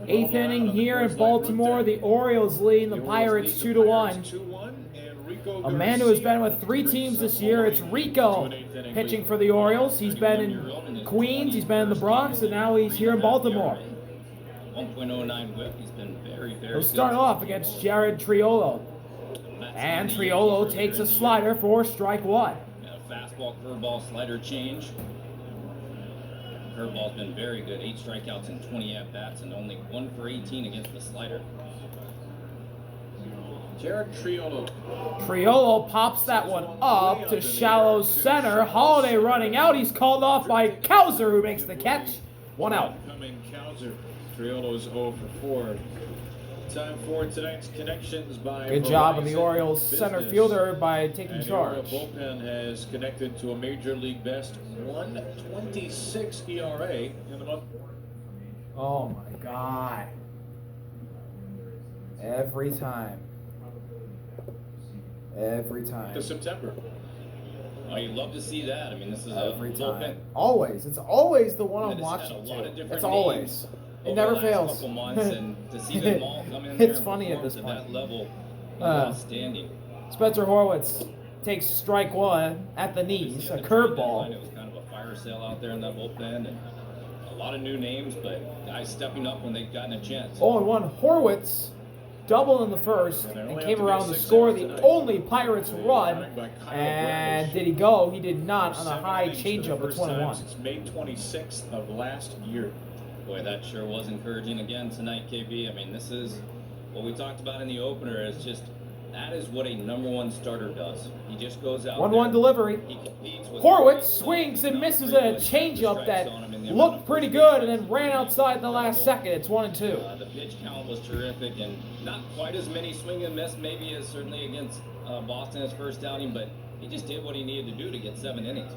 Eighth inning here in Baltimore. The Orioles lead the Pirates 2-1. A man who has been with 3 teams this year, it's Rico pitching for the Orioles. He's been in Queens, he's been in the Bronx, and now he's here in Baltimore. 1.09 whip. He's been very He'll start off against Jared Triolo. And Triolo takes a slider for strike 1. Fastball, curveball, slider change. Curveball's been very good. 8 strikeouts and 20 at-bats, and only 1 for 18 against the slider. Jared Triolo. Triolo pops that one up to shallow center. Holiday running out. He's called off by Cowser, who makes the catch. 1 out. Coming Cowser. Triolo's 0 for 4. Time for tonight's connections by Good job of the Orioles center fielder by taking charge. The bullpen has connected to a major league best 1.26 ERA in the month. Oh my God. Every time. Every time. To September. Oh, you love to see that. I mean, this is every a time. bullpen. Always. It's always the one I'm It's watching. It's always. It never fails. Couple months, and to see them all come in there It's funny at this to point. that level, outstanding. Spencer Horwitz takes strike 1 at the knees, a curveball. It was kind of a fire sale out there in that bullpen, and a lot of new names, but guys stepping up when they've gotten a chance. 0-1. Horwitz doubled in the first and came around to score the only Pirates run. And did he go? He did not on a high changeup at 21. Since May 26th of last year. Boy, that sure was encouraging again tonight, KB. I mean, this is what we talked about in the opener. Is just that is what a #1 starter does. He just goes out 1-1 delivery. He competes with Horwitz swings and misses a changeup that looked pretty good and then ran outside the last second. It's 1-2. The pitch count was terrific and not quite as many swing and miss maybe as certainly against Boston his first outing, but he just did what he needed to do to get 7 innings.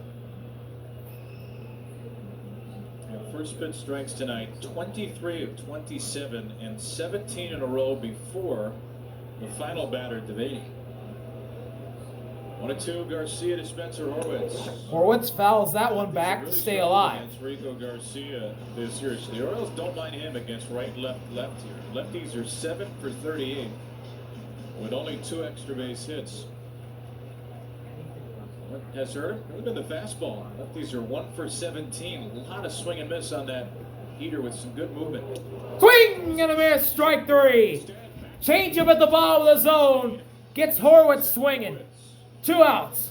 First pitch strikes tonight, 23 of 27 and 17 in a row before the final batter, Devaney. 1-2, Garcia to Spencer Horwitz. Horwitz fouls that one back to stay alive. Against Rico Garcia this year. So the Orioles don't mind him against right, left here. Lefties are 7 for 38 with only 2 extra base hits. What has hurt? Look at the fastball. Lefties are 1 for 17. A lot of swing and miss on that heater with some good movement. Swing and a miss, strike 3. Change up at the bottom of the zone. Gets Horwitz swinging. 2 outs.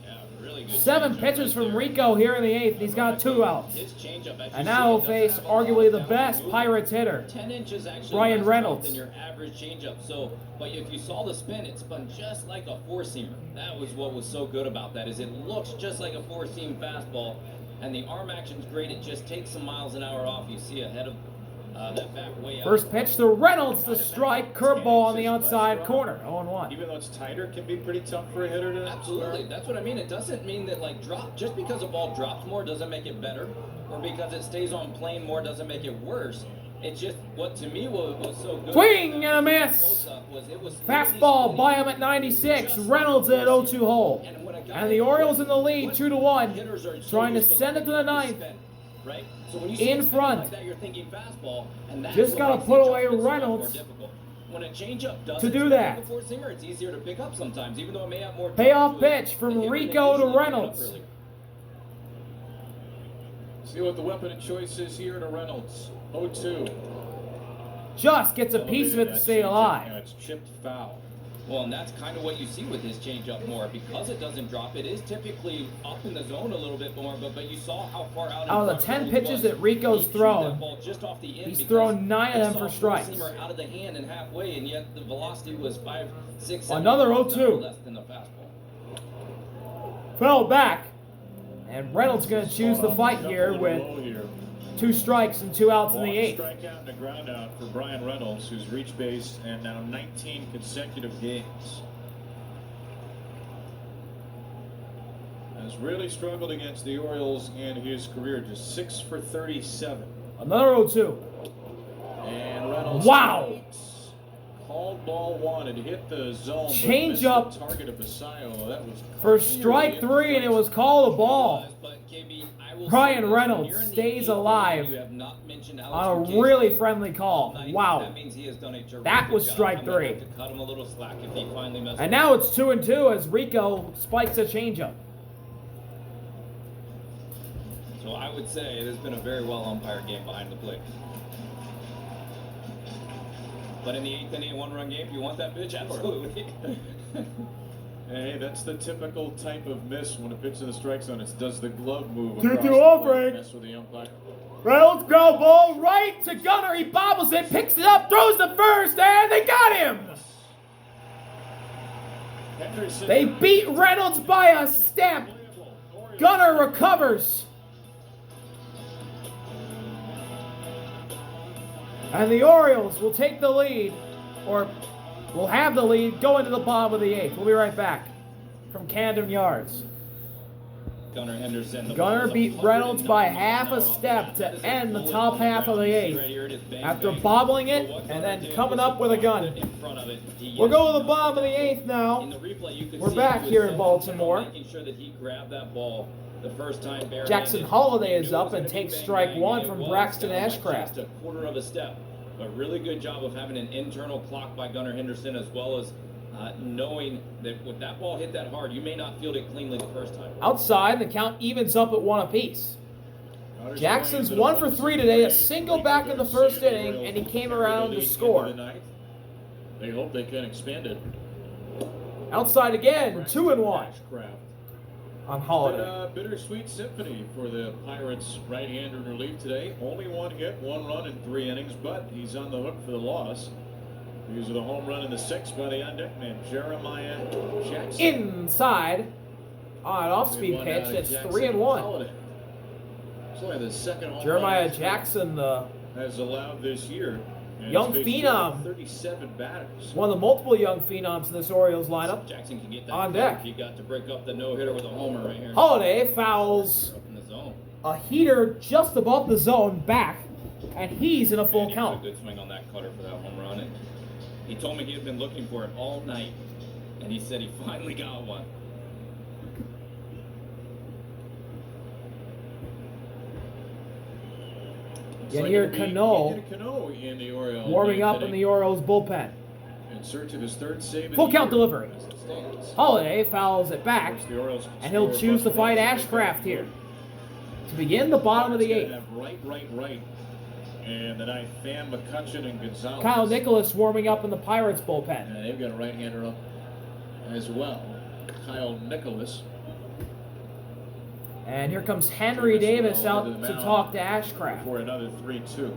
Yeah, really good. 7 pitches from Rico here in the 8th, and he's got 2 outs. His changeup, as you And now he'll see, face doesn't have a arguably lot the of best movement. Pirates hitter, 10 inches actually Brian less Reynolds. than your average changeup. So, but if you saw the spin, it spun just like a 4-seamer. That was what was so good about that, is it looks just like a 4-seam fastball, and the arm action's great. It just takes some miles an hour off. You see ahead of that back way out. First pitch to Reynolds, the strike, curveball on the outside corner, 0-1. Even though it's tighter, it can be pretty tough for a hitter to Absolutely, that's what I mean. It doesn't mean that just because a ball drops more doesn't make it better, or because it stays on plane more doesn't make it worse. It's just what to me was so good. Swing and a miss. Fastball by him at 96. Reynolds at 0-2 hole. And the Orioles in the lead, 2-1, trying to send it to the 9th. Right? So when you In front. like that, you're thinking fastball, and that's Just what gotta makes put the away jump so much Reynolds more difficult. When a changeup does to do that. the 4-seamer, it's easier to pick up sometimes, even though it may have more. Payoff pitch from Rico to Reynolds. See what the weapon of choice is here to Reynolds. 0-2. Just gets a piece of it to stay alive. It's chipped foul. Well, and that's kind of what you see with his changeup more. Because it doesn't drop, it is typically up in the zone a little bit more, but you saw how far out. Out of the 10 pitches that Rico's thrown, he's thrown 9 of them for strikes. Out of the hand and halfway, and yet the velocity was 5, 6, 7 Another 0-2. less than the fastball. Fell back. And Reynolds going to choose the fight here with 2 strikes and 2 outs in the 8th. Strikeout and a ground out for Brian Reynolds, who's reached base and now 19 consecutive games. Has really struggled against the Orioles in his career, just 6 for 37. Another 0-2. And Reynolds. Wow! Called ball 1. It hit the zone. Change up target of Basallo. That was for strike 3, and it was called a ball. But KB, I will Ryan say this, Reynolds when you're in the stays eighth inning, alive you have not mentioned Alex on a McKinney. really friendly call. That Wow. means he has done a terrific That was job. strike I'm gonna 3. have to cut him a little slack if he finally messes And up. now it's 2-2 as Rico spikes a changeup. So I would say it has been a very well umpired game behind the plate. But in the 8th inning, a 1-run game, you want that pitch? Absolutely. Hey, that's the typical type of miss when a pitch in the strike zone. It's does the glove move 2-2 across the off plate, break. mess with the umpire. Reynolds ground ball right to Gunnar. He bobbles it, picks it up, throws the first, and they got him. Henderson. They beat Reynolds by a step. Gunnar recovers. And the Orioles will take the lead, or will have the lead, go into the bottom of the 8th. We'll be right back from Camden Yards. Gunnar Henderson. Gunnar beat Reynolds by half a step to end the top half of the 8th after bobbling it and then coming up with a gun. We'll go to the bottom of the 8th now. We're back here in Baltimore. Making sure that he grabbed that ball the first time. Jackson Holliday is up and takes strike 1 from Braxton Ashcraft. Just a quarter of a step. A really good job of having an internal clock by Gunnar Henderson, as well as knowing that when that ball hit that hard, you may not field it cleanly the first time. Outside, the count evens up at 1 apiece. Jackson's 1 for 3 today, a single back in the first inning, and he came around to score. They hope they can expand it. Outside again, 2-1 on Holliday. A bittersweet symphony for the Pirates right-hander in relief today. Only 1 hit, 1 run in 3 innings, but he's on the hook for the loss. He's with a home run in the 6th by the on-deck man, Jeremiah Jackson. Inside on an off-speed pitch. It's 3-1. It's only the second home Jeremiah run Jackson, the has allowed this year. And young he's faced phenom. 37 batters. one of the multiple young phenoms in this Orioles lineup. Jackson can get that On deck. He got to break up the no-hitter with a homer right here. Holliday fouls Up in the zone. a heater just above the zone back, and he's in a full And he count. put a good swing on that cutter for that home run. And he told me he had been looking for it all night, and he said he finally got one. You can hear Cano Cano in the Orioles warming up in the Orioles bullpen. in search of his 3rd save. Full count of the delivery. year as it stands. Holliday fouls it back, Of course, the Orioles and he'll score choose to first fight runs. Ashcraft here to begin the bottom of the Pirates 8th. gonna have right. And tonight, Fan, McCutcheon, and Gonzalez. Kyle Nicholas warming up in the Pirates bullpen. And they've got a right-hander up as well. Kyle Nicholas. And here comes Henry Davis out to talk to Ashcraft. For another 3-2.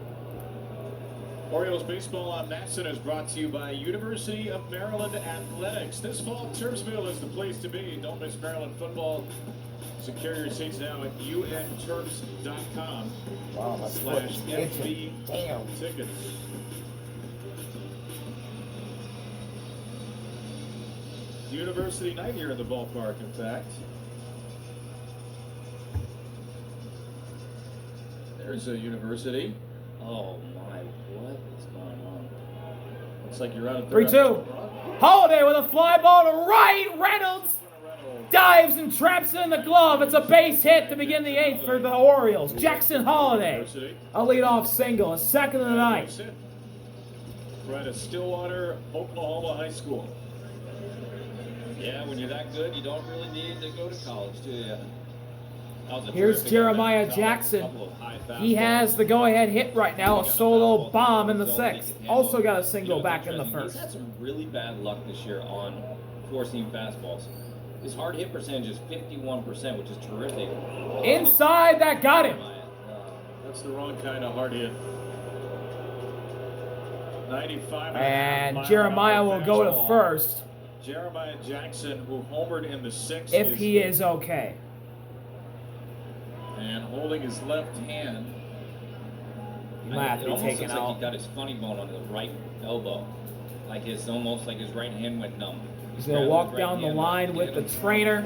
Orioles Baseball on Matson is brought to you by University of Maryland Athletics. This fall, Turfsville is the place to be. Don't miss Maryland football. Secure your seats now at unturfs.com. Wow, that's /FB Damn. tickets. University night here in the ballpark, in fact. There's a university. Oh my, what is going on? Looks like you're out of 3-2. Holliday with a fly ball to right. Reynolds dives and traps it in the glove. It's a base hit to begin the 8th for the Orioles. Jackson Holliday, a leadoff single, a second of the night. Right at Stillwater, Oklahoma High School. Yeah, when you're that good, you don't really need to go to college, do you? That was a Here's terrific Jeremiah at-bat. Jackson. Couple of high He fastballs. has the go-ahead hit right now, a solo bomb in the 6th. Also got a single back in the He's 1st. had some really bad luck this year on four-seam fastballs. His hard hit percentage is 51%, which is terrific. Inside, that got him. That's the wrong kind of hard hit. 95. And Jeremiah will go to first Jeremiah Jackson, who homered in the 6th. if he is okay. And holding his left hand. He might have to It be almost taken looks like out. he got his funny bone on his right elbow, like his almost like his right hand went numb. He's going to walk down the line with the trainer.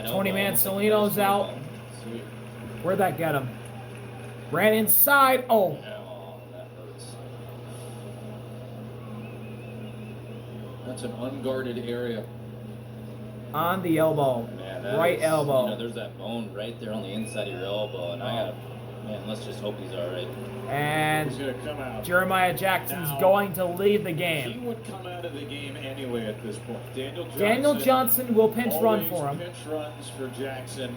Tony Mansolino's out. Where'd that get him? Ran inside. Oh, That hurts. That's an unguarded area. on the elbow. Man, that right is, elbow. You know, there's that bone right there on the inside of your elbow, and man, let's just hope he's all right. And He's going to come out. Jeremiah Jackson's Now, going to lead the He game. would come out of the game anyway at this point. Daniel Johnson will pinch run for him. Pinch runs for Jackson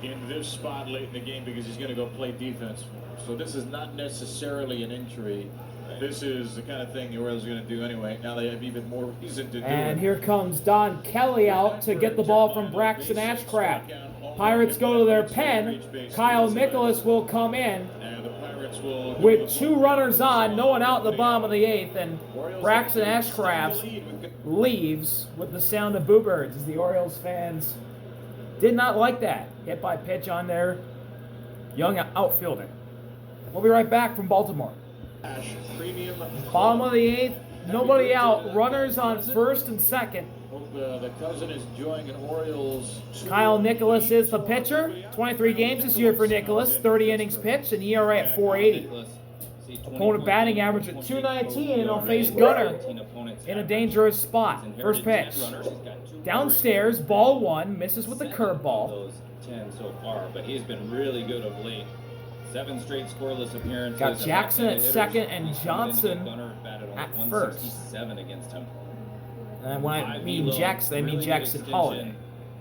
in this spot late in the game because he's going to go play defense for him. So this is not necessarily an injury. This is the kind of thing the Orioles are going to do anyway. Now they have even more reason to do it. And here comes Don Kelly out to get the ball from Braxton Ashcraft. Pirates go to their pen. Kyle Nicholas will come in with 2 runners on, no one out in the bottom of the 8th, and Braxton Ashcraft leaves with the sound of boo birds as the Orioles fans did not like that hit by pitch on their young outfielder. We'll be right back from Baltimore. Bottom of the 8th, nobody out, runners on first and second. The cousin is enjoying an Orioles. Kyle Nicholas is the pitcher. 23 games this year for Nicholas, 30 innings pitched, and ERA at 4.80. Opponent batting average at 219, and he'll face Gunnar in a dangerous spot. First pitch. Downstairs, ball 1, misses with the curveball. 10 so far, but he's been really good of late. 7 straight scoreless appearances. Got Jackson at second and Johnson at first. 167 against him. And when I mean Jackson, I mean Jackson Holiday.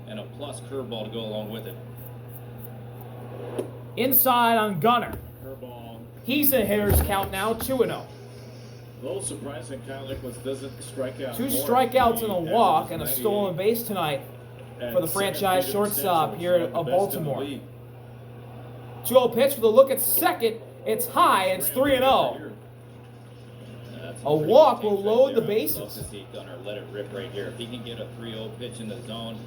And a plus curveball to go along with it. Inside on Gunnar. Curveball. He's in hitter's count now, 2-0. A little surprising Kyle Nicholas doesn't strike out. 2 strikeouts and a walk and a stolen base tonight for the franchise shortstop here at Baltimore. 2-0 pitch with a look at second. It's high. It's 3-0. A walk will load the bases. Love to see Gunnar let it rip right here. If he can get a 3-0 pitch in the zone,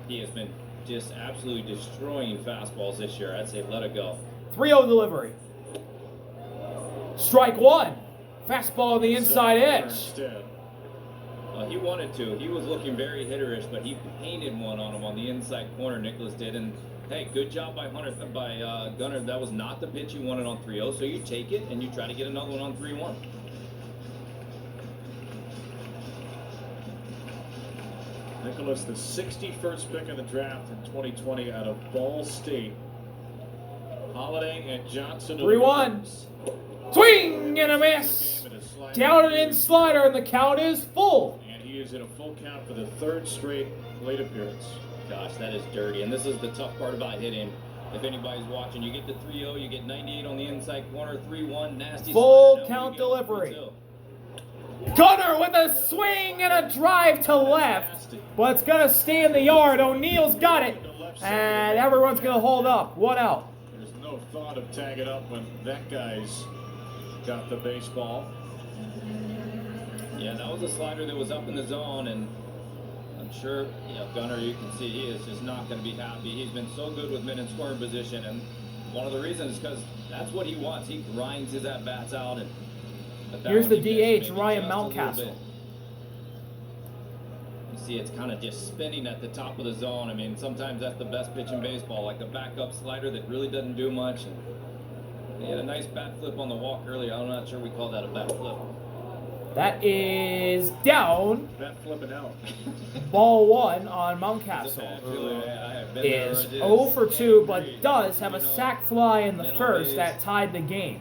he has been just absolutely destroying fastballs this year. I'd say let it go. 3-0 delivery. Strike 1. Fastball on the inside edge. Well, he wanted to. He was looking very hitterish, but he painted one on him on the inside corner. Nicholas did, and hey, good job by Gunnar. That was not the pitch you wanted on 3-0, so you take it and you try to get another one on 3-1. Nicholas, the 61st pick in the draft in 2020 out of Ball State. Holiday and Johnson. 3-1. Swing and a miss. Down and in slider, and the count is full. And he is in a full count for the 3rd straight plate appearance. Gosh, that is dirty. And this is the tough part about hitting. If anybody's watching, you get the 3-0, you get 98 on the inside corner, 3-1, nasty. Full count delivery. Gunnar with a swing and a drive to left, but it's going to stay in the yard. O'Neill's got it, and everyone's going to hold up. 1 out. There's no thought of tagging up when that guy's got the baseball. Yeah, that was a slider that was up in the zone, and I'm sure, Gunnar, you can see he is just not going to be happy. He's been so good with men in scoring position, and one of the reasons is because that's what he wants. He grinds his at-bats out. And here's the DH, Ryan Mountcastle. You see it's kind of just spinning at the top of the zone. I mean, sometimes that's the best pitch in baseball, like the backup slider that really doesn't do much. And he had a nice bat flip on the walk earlier. I'm not sure we call that a bat flip. That is down. Bat flipping out. Ball 1 on Mountcastle. Is 0 for 2, but does have a sac fly in the first that tied the game.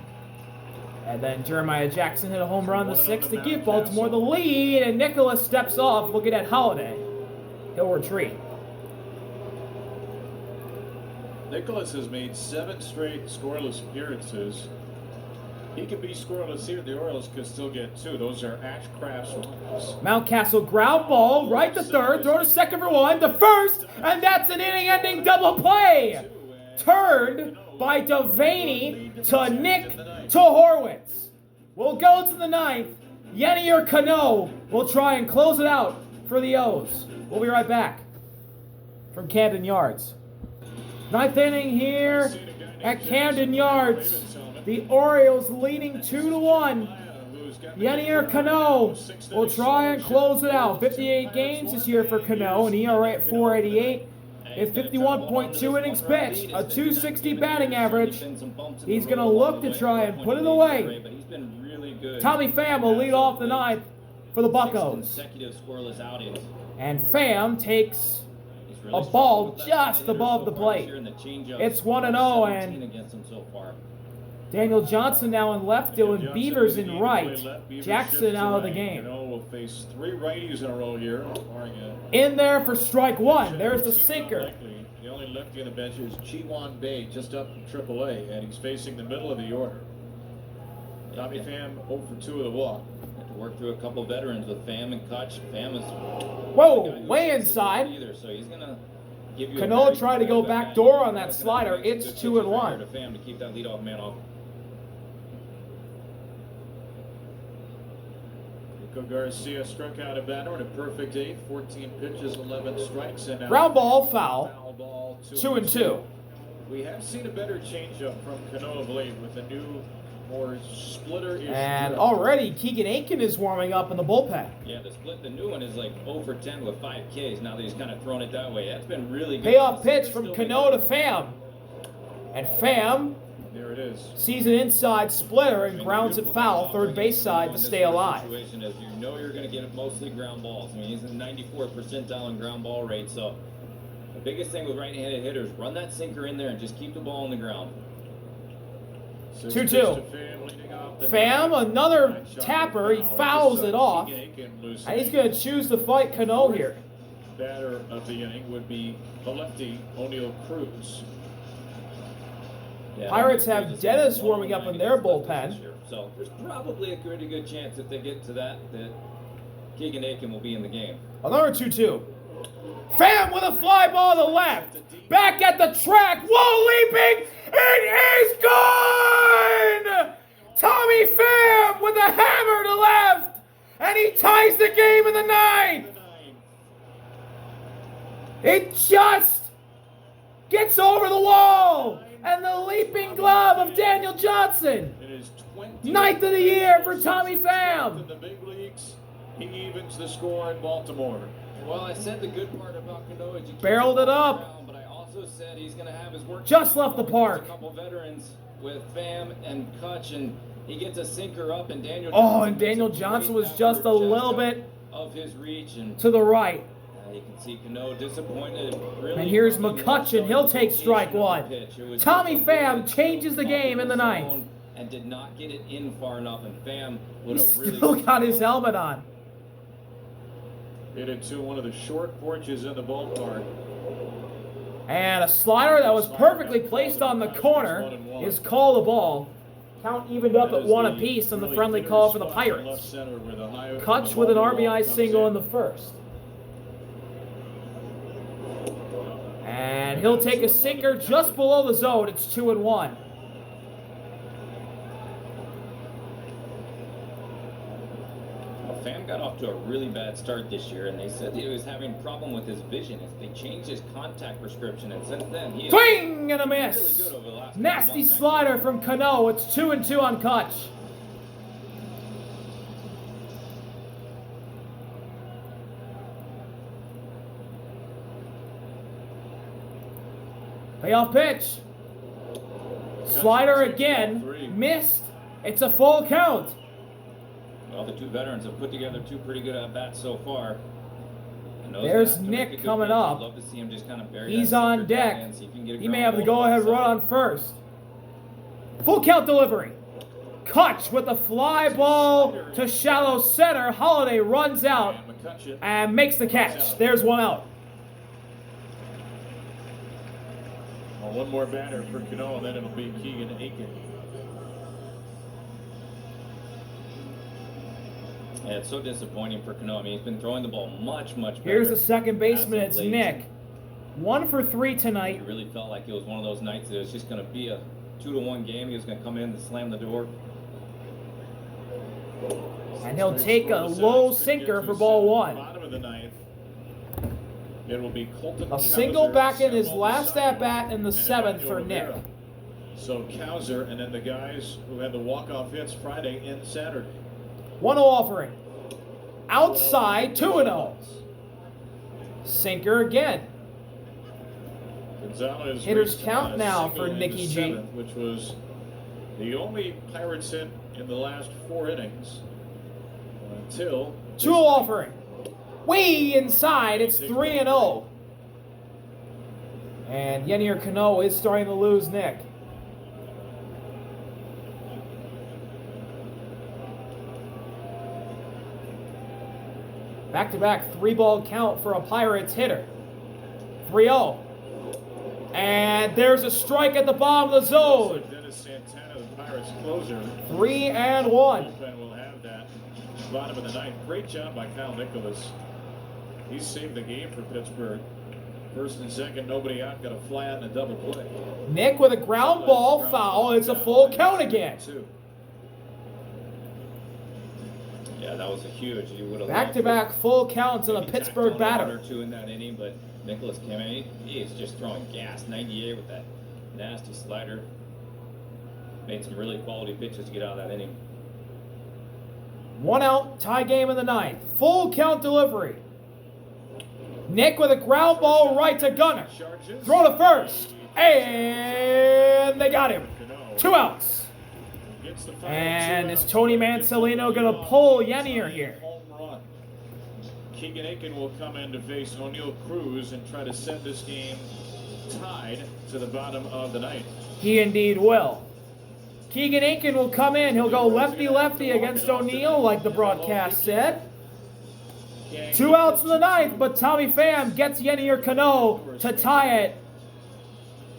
And then Jeremiah Jackson hit a home run in the 6th to give Baltimore the lead, and Nicholas steps off looking at Holiday. He'll retreat. Nicholas has made 7 straight scoreless appearances. He could be scoreless here. The Orioles could still get 2. Those are Ashcraft's runs. Mountcastle ground ball, right to third, throw to second for 1, to first, and that's an inning-ending double play. Turned by Devaney to Nick to Horwitz. We'll go to the 9th. Yenier Cano will try and close it out for the O's. We'll be right back from Camden Yards. 9th inning here at Camden Yards. The Orioles leading 2-1. Yenier Cano will try and close it out. 58 games this year for Cano, an ERA at 4.88. It's 51.2 innings pitched, a 260 batting average. He's going to look to try and put it away. Tommy Pham will lead off the 9th for the Buccos. And Pham takes really a struggled ball with that just hitter above so the far plate. this year, and the changeups It's 1-0, 17 and against him so far. Daniel Johnson now in left, doing Beavers in right. Jackson out of the game. Will face 3 righties in a row here. In there for strike 1. There's the sinker. The only lefty on the bench is Chiwan Bay, just up from AAA, and he's facing the middle of the order. Tommy Pham 0 for 2 of the walk. Have to work through a couple veterans with Pham and Kutch. Pham is Whoa, way inside. either, so he's gonna give you Cano tried to go back door on that slider. It's 2-1. To Pham to keep that leadoff man off. Rico Garcia struck out a batter in a perfect 8, 14 pitches, 11 strikes, and now Ground ball, foul. Foul ball, 2-2. We have seen a better changeup from Cano of late with a new, more splitter-ish And drill. already Keegan Aiken is warming up in the bullpen. Yeah, the new one is like 0 for 10 with 5 Ks. Now that he's kind of thrown it that way. That's been really good. Payoff pitch from Cano to Pham. And Pham There it is. sees an inside splitter and grounds it foul, third base side to stay alive. Situation is, you know, you're going to get mostly ground balls. I mean, he's in 94th percentile in ground ball rate. So the biggest thing with right-handed hitters, run that sinker in there and just keep the ball on the ground. 2-2. Pham, another tapper. He fouls it off. And he's going to choose to fight Cano here. Batter of the inning would be the lefty, O'Neill Cruz. Yeah, Pirates have Dennis warming up in their bullpen. So there's probably a pretty good chance if they get to that Keegan Aiken will be in the game. Another 2-2. Pham with a fly ball to left. Back at the track. Whoa, leaping. It is gone! Tommy Pham with a hammer to left. And he ties the game in the 9th. It just gets over the wall. And the leaping glove of Daniel Johnson. It is 9th of the year for Tommy Pham. In the big leagues, he evens the score in Baltimore. Well, I said the good part about Cano is you Barreled it up. Around, but I also said he's going to have his work. Just left the park. A couple veterans with Pham and Kutch, and he gets a sinker up, and Daniel. Oh, and Daniel Johnson was just a little bit of his reach and to the right. you can see Cano disappointed. Really, And here's McCutcheon. He'll take strike 1. Tommy Pham changes the game in the 9th. And did not get it in far enough, and Pham He would have really still got his helmet on. Hit into one of the short porches in the ballpark. And a slider that was perfectly placed on the corner is called a ball. Count evened up at 1 apiece on the friendly call for the Pirates. Kutch with an RBI single in the 1st. And he'll take a sinker just below the zone. It's 2-1. Pham got off to a really bad start this year, and they said he was having a problem with his vision. They changed his contact prescription, and since then he Swing and a really miss. good over the last Nasty months, slider from Cano. It's 2-2 on Kutch. Payoff pitch. Slider again. Missed. It's a full count. Well, the two veterans have put together 2 pretty good at-bats so far. And those There's guys can Nick make a good coming pitch. up. I'd love to see him just kind of bury He's that on sinker deck. and see if he can get a He may ground have the ball go-ahead outside. run on first. Full count delivery. Kutch with the fly ball to shallow center. Holiday runs out and makes the catch. There's 1 out. Well, one more batter for Cano, and then it'll be Keegan Aiken. Yeah, it's so disappointing for Cano. I mean, he's been throwing the ball much better. Here's the second baseman. as It's of late. Nick. 1 for 3 He tonight. really felt like it was one of those nights that it was just going to be a 2-1 game. He was going to come in and slam the door. And he'll take a low sinker for ball 1. Bottom of the 9th. It will be Colton A single Cowser, back in his Samuel last Basallo, at-bat in the and 7th for Emmanuel Nick. Rivera. So Cowser, and then the guys who had the walk-off hits Friday and Saturday. 1-0 offering. Outside, 2-0. Sinker again. Gonzalez Hitters reached count a now single for in Nicky the G. 7th, which was the only Pirates hit in the last 4 innings until 2-0 offering. Way inside, it's 3-0. And Yennier Cano is starting to lose Nick. Back-to-back 3-ball count for a Pirates hitter. 3-0. And there's a strike at the bottom of the zone. Dennis Santana, the Pirates closer. 3-1. Bullpen will have that bottom of the ninth. Great job by Kyle Nicholas. He saved the game for Pittsburgh. First and second, nobody out. Got a fly out and a double play. Nick with a ground ball foul. It's a full count again. Yeah, that was a huge. You would have Back-to-back full counts on a Pittsburgh batter. Or two in that inning, but Nicholas came in. He is just throwing gas. 98 with that nasty slider. Made some really quality pitches to get out of that inning. 1 out, tie game in the ninth. Full count delivery. Nick with a ground ball right to Gunner. Throw to first. And they got him. 2 outs. And is Tony Mancelino going to pull Yennier here? Keegan Aiken will come in to face O'Neill Cruz and try to set this game tied to the bottom of the ninth. He indeed will. Keegan Aiken will come in. He'll go lefty-lefty against O'Neill, like the broadcast said. 2 outs in the ninth, but Tommy Pham gets Yennier Cano to tie it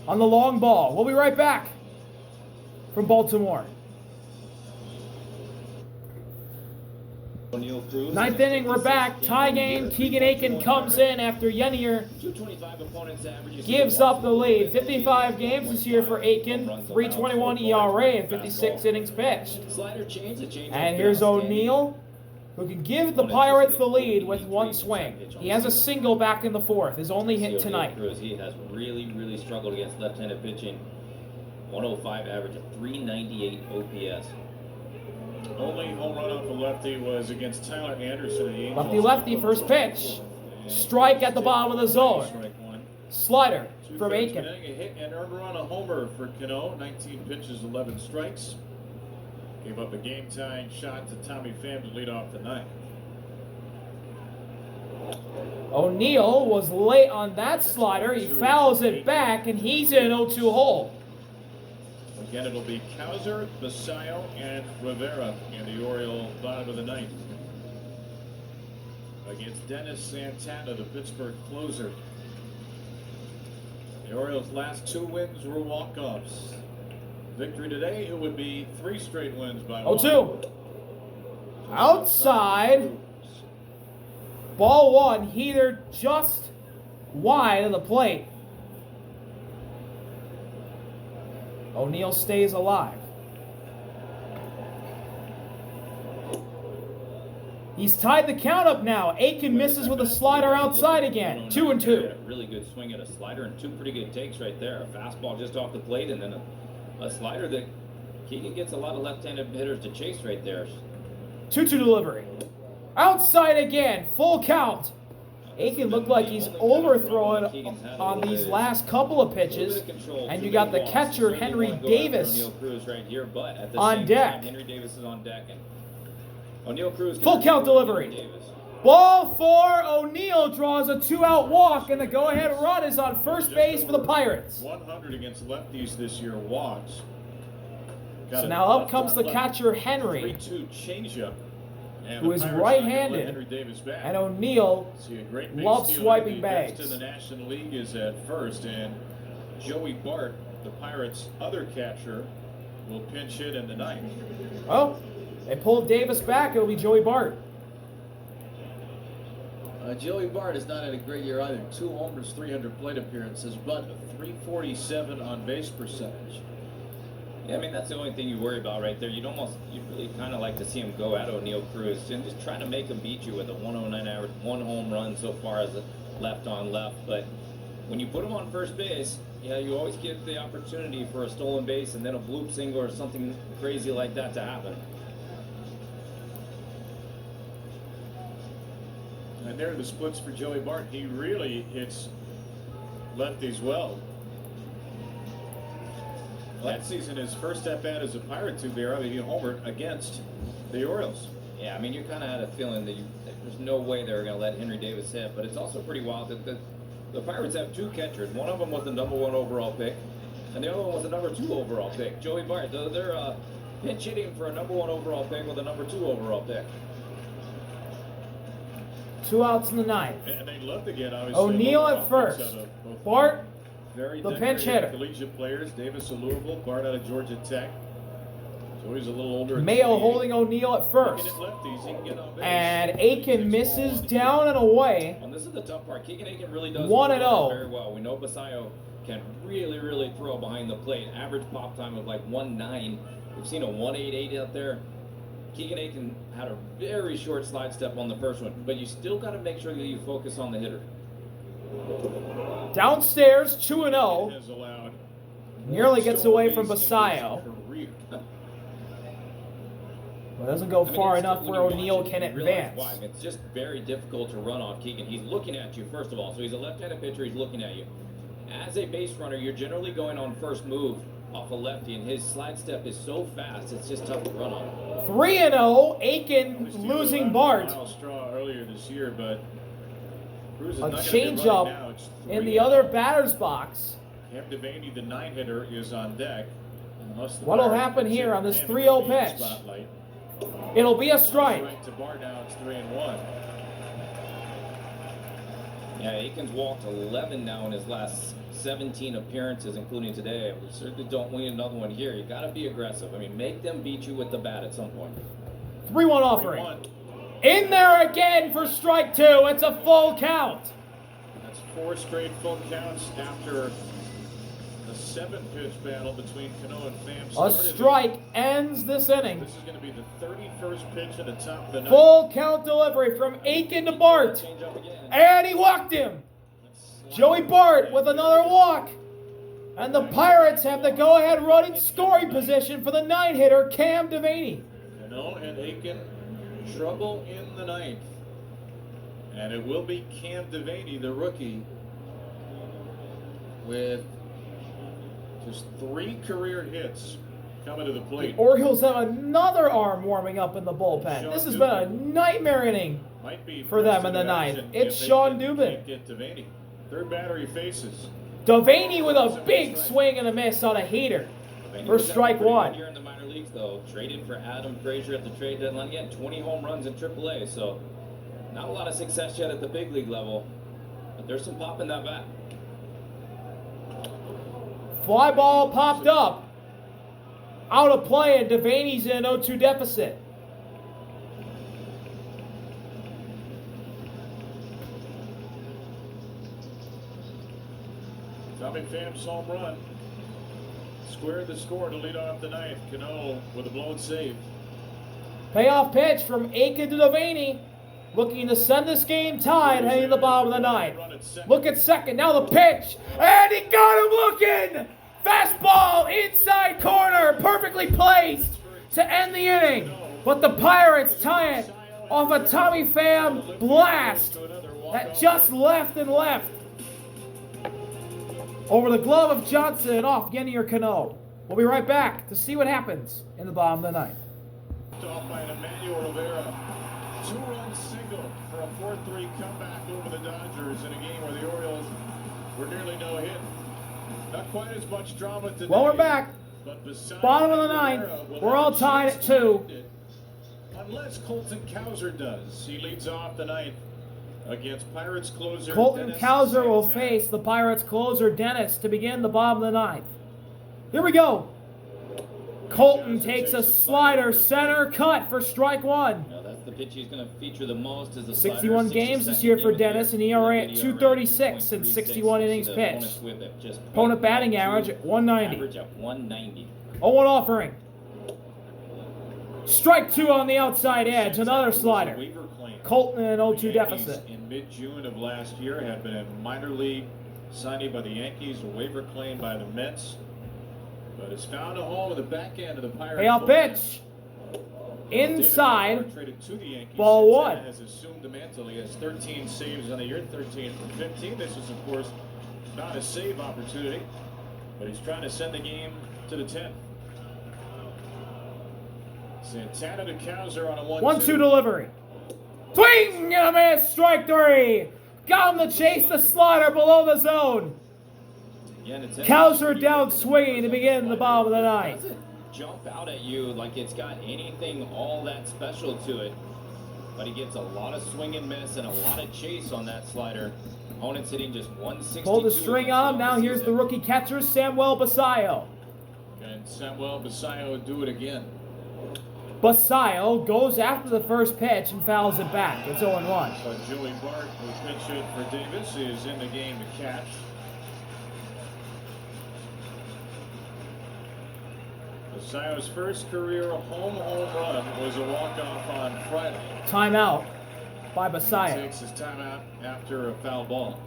on the long ball. We'll be right back from Baltimore. Ninth inning, we're back. Tie game. Keegan Aiken comes in after Yennier gives up the lead. 55 games this year for Aiken. 3.21 ERA and 56 innings pitched. And here's O'Neill, who can give the Pirates the lead with 1 swing. He has a single back in the fourth, his only hit tonight. He has really struggled against left-handed pitching. 105 average, a 398 OPS. Only home run off the lefty was against Tyler Anderson. Lefty-lefty, first pitch. Strike at the bottom of the zone. Slider from Aiken. A hit and earned run, a homer for Cano. 19 pitches, 11 strikes. Gave up a game-tying shot to Tommy Pham to lead off the ninth. O'Neill was late on that slider. He fouls it back, and he's in 0-2 hole. Again, it'll be Causer, Basallo, and Rivera in the Oriole bottom of the ninth. Against Dennis Santana, the Pittsburgh closer. The Orioles' last 2 wins were walk-offs. Victory today, it would be 3 straight wins by 0-2. Outside. Ball 1, heater just wide of the plate. O'Neill stays alive. He's tied the count up now. Aiken misses with a slider outside again. 2-2. A really good swing at a slider and 2 pretty good takes right there. A fastball just off the plate and then a slider that Keegan gets a lot of left-handed hitters to chase right there. 2-2 delivery. Outside again. Full count. Aiken looked like he's overthrowing on these last couple of pitches. And you got the catcher, Henry Davis, on deck. Henry Davis is on deck. And O'Neill Cruz. Full count delivery. Ball 4. O'Neill draws a 2-out walk, and the go-ahead run is on first base for the Pirates. 100 against lefties this year, walks. So now up comes the catcher, Henry, 3-2 changeup. who is right-handed, and O'Neill loves swiping bags. To the National League is at first, and Joey Bart, the Pirates' other catcher, will pinch hit in the ninth. Oh, they pulled Davis back. It'll be Joey Bart. Joey Bart has not had a great year either. 2 homers, 300 plate appearances, but a 347 on base percentage. Yeah, I mean, that's the only thing you worry about right there. You'd really kind of like to see him go at O'Neill Cruz and just try to make him beat you with a 109 average, 1 home run so far as a left on left. But when you put him on first base, yeah, you always get the opportunity for a stolen base and then a bloop single or something crazy like that to happen. And there are the splits for Joey Bart. He really hits lefties well. Last season, his first at-bat as a Pirate to there, he homered against the Orioles. Yeah, I mean, you kind of had a feeling that there's no way they were going to let Henry Davis hit, but it's also pretty wild that the Pirates have 2 catchers. One of them was the #1 overall pick, and the other one was the #2 overall pick, Joey Bart. They're pinch hitting for a #1 overall pick with a #2 overall pick. 2 outs in the 9th. And they'd love to get, obviously, O'Neill at first. Bart, very the pinch hitter. Collegiate players. Davis of Louisville, Bart out of Georgia Tech. So he's a little older. Mayo holding O'Neill at first. And Aiken misses down and away. And this is the tough part. Keegan Aiken really does 1-0. very well. We know Basallo can really throw behind the plate. Average pop time of like 1.9. We've seen a 1.88 out there. Keegan Aiken had a very short slide step on the first one, but you still got to make sure that you focus on the hitter. Downstairs, 2-0. Nearly gets away from Basallo. But doesn't go far enough where O'Neill can advance. Why. It's just very difficult to run off Keegan. He's looking at you, first of all. So he's a left-handed pitcher. He's looking at you. As a base runner, you're generally going on first move off a lefty, and his slide step is so fast, it's just tough to run on. 3-0, Aiken losing Bart. Straw earlier this year, but a changeup in the other batter's box. Cam Devaney, the 9-hitter, is on deck. What'll happen here on this 3-0 pitch? Spotlight. It'll be a strike. To Bart now, it's 3-1. Yeah, Aiken's walked 11 now in his last 17 appearances, including today. We certainly don't win another one here. You got to be aggressive. I mean, make them beat you with the bat at some point. 3-1 offering. 3-1. In there again for strike 2. It's a full count. That's 4 straight full counts after the 7-pitch battle between Cano and Pham. A strike ends this inning. This is going to be the 31st pitch at the top of the ninth. Full count delivery from Aiken to Bart. And he walked him. Joey Bart with another walk. And the Pirates have the go-ahead running scoring position for the 9-hitter, Cam Devaney. Cano and Aiken, trouble in the 9th. And it will be Cam Devaney, the rookie, with just 3 career hits coming to the plate. The Orioles have another arm warming up in the bullpen. This has been a nightmare inning for them in the 9th. It's Sean Dubin. Get Devaney. 3rd batter he faces. Devaney with a big swing and a miss on a heater for strike 1. Here in the minor leagues, though, traded for Adam Frazier at the trade deadline. Again, 20 home runs in AAA, so not a lot of success yet at the big league level, but there's some pop in that bat. Fly ball popped up. Out of play, and Devaney's in an 0-2 deficit. Tommy Pham's home run squared the score to lead off the 9th. Cano with a blown save. Payoff pitch from Aiken to Devaney. Looking to send this game tied heading to the bottom of the 9th. Look at second. Now the pitch. And he got him looking. Fastball inside corner. Perfectly placed to end the inning. But the Pirates tie it off a Tommy Pham blast that just left and left. Over the glove of Johnson and off Yenny or Cano. We'll be right back to see what happens in the bottom of the 9th. Off by Emmanuel Rivera. 2-run single for a 4-3 comeback over the Dodgers in a game where the Orioles were nearly no hit. Not quite as much drama today. Well, we're back. Bottom of the 9th. We're all tied at 2. Unless Colton Cowser does. He leads off the 9th against Pirates closer Colton Dennis Cowser will Santana. face the Pirates closer Dennis to begin the bottom of the 9th. Here we go. Colton takes a slider center cut for strike 1. Now that's the pitch he's going to feature the most is the 61 games this year for Dennis, an ERA at 2.36 in 61 innings pitched. Opponent batting average at 190. Average at 190. 0-1 offering. Strike 2 on the outside edge, another slider. Colton in an 0-2 deficit. In mid-June of last year had been a minor league signing by the Yankees, a waiver claim by the Mets, but has found a home in the back end of the Pirates. Payoff pitch. Inside. Traded to the Yankees. Ball 1. Has assumed the mantle. He has 13 saves on the year, 13 from 15. This is, of course, not a save opportunity, but he's trying to send the game to the 10th. Santana to Cowser on a 1-2 1-2 delivery. Swing and a miss. Strike 3. Got him to chase the slider below the zone. Yeah, and it's Cowser down swinging to begin the bottom of the ninth. Doesn't jump out at you like it's got anything all that special to it, but he gets a lot of swing and miss and a lot of chase on that slider. Opponent's hitting just 162. Pulled the string on him. Now here's the rookie catcher, Samuel Basallo. And Samuel Basallo do it again. Basallo goes after the first pitch and fouls it back. It's 0-1. But Joey Bart, who pitched it for Davis, is in the game to catch. Basallo's first career home run was a walk-off on Friday. Timeout by He Basallo. takes his timeout after a foul ball.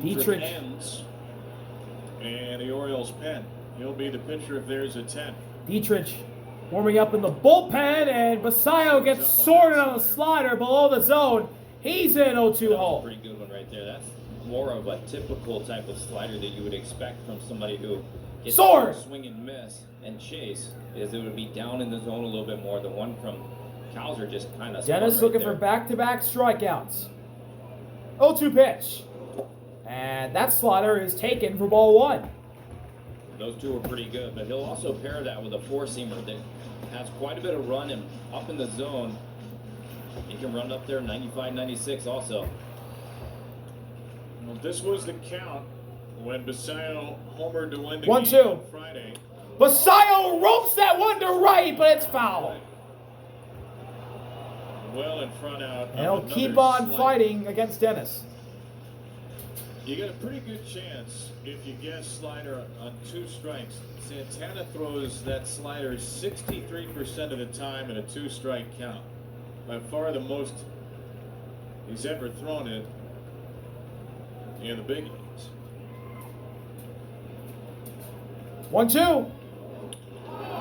Dietrich. Ends. And the Orioles pen. He'll be the pitcher if there's a 10. Dietrich warming up in the bullpen, and Basallo gets sorted on the slider below the zone. He's in 0-2 hole. Pretty good one right there. That's more of a typical type of slider that you would expect from somebody who gets Sword! swing and miss and chase, is it would be down in the zone a little bit more. The one from Cowser just kind of Dennis looking for back-to-back strikeouts. 0-2 pitch. And that slider is taken for ball one. Those two are pretty good, but he'll also pair that with a four-seamer that has quite a bit of run and up in the zone. He can run up there 95, 96 also. Well, this was the count when Basallo homered to win the 1-2. game on Friday. Basallo ropes that one to right, but it's foul. Well in front out. And he'll keep on fighting against Dennis. You get a pretty good chance if you guess slider on 2 strikes. Santana throws that slider 63% of the time in a 2-strike count. By far the most he's ever thrown it in the big games. 1-2.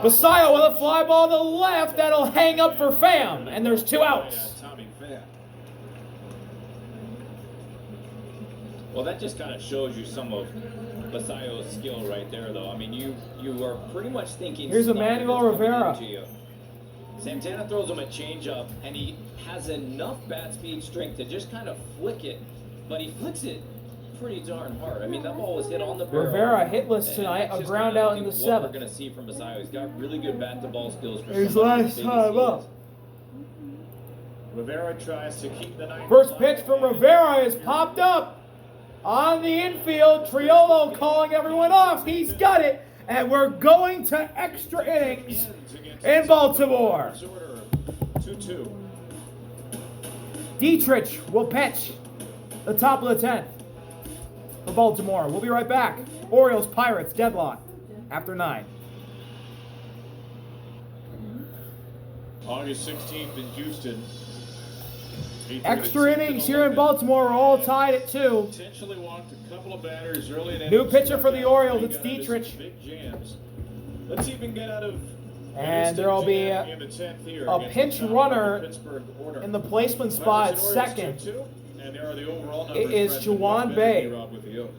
Basallo with a fly ball to the left. That'll hang up for Pham. And there's 2 outs. Tommy Pham. Well, that just kind of shows you some of Basallo's skill right there, though. I mean, you are pretty much thinking. Here's Emmanuel Rivera. Santana throws him a changeup, and he has enough bat speed strength to just kind of flick it, but he flicks it pretty darn hard. I mean, that ball was hit on the barrel. Rivera hitless tonight, And a it's just ground kinda, out I in the think, what 7th. we're going to see from Basallo. He's got really good bat-to-ball skills. For His somebody last as big as time he up. is. Rivera tries to keep the ninth. First pitch from Rivera is popped up on the infield. Triolo calling everyone off. He's got it. And we're going to extra innings in Baltimore. 2-2. Dietrich will pitch the top of the 10th for Baltimore. We'll be right back. Orioles Pirates deadlock after 9. August 16th in Houston. Extra innings here in Baltimore are all tied at 2. Potentially walked a couple of batters early in New innings. pitcher for the Orioles, it's Dietrich. Big jams. Let's even get out of. And there will be in the 10th here a against pinch the runner Pittsburgh order. in the placement spot at Pirates and Orioles second. 2-2, and there are the overall It numbers. is Brendan. Juwan Much better Bay. D-Rob with the O's.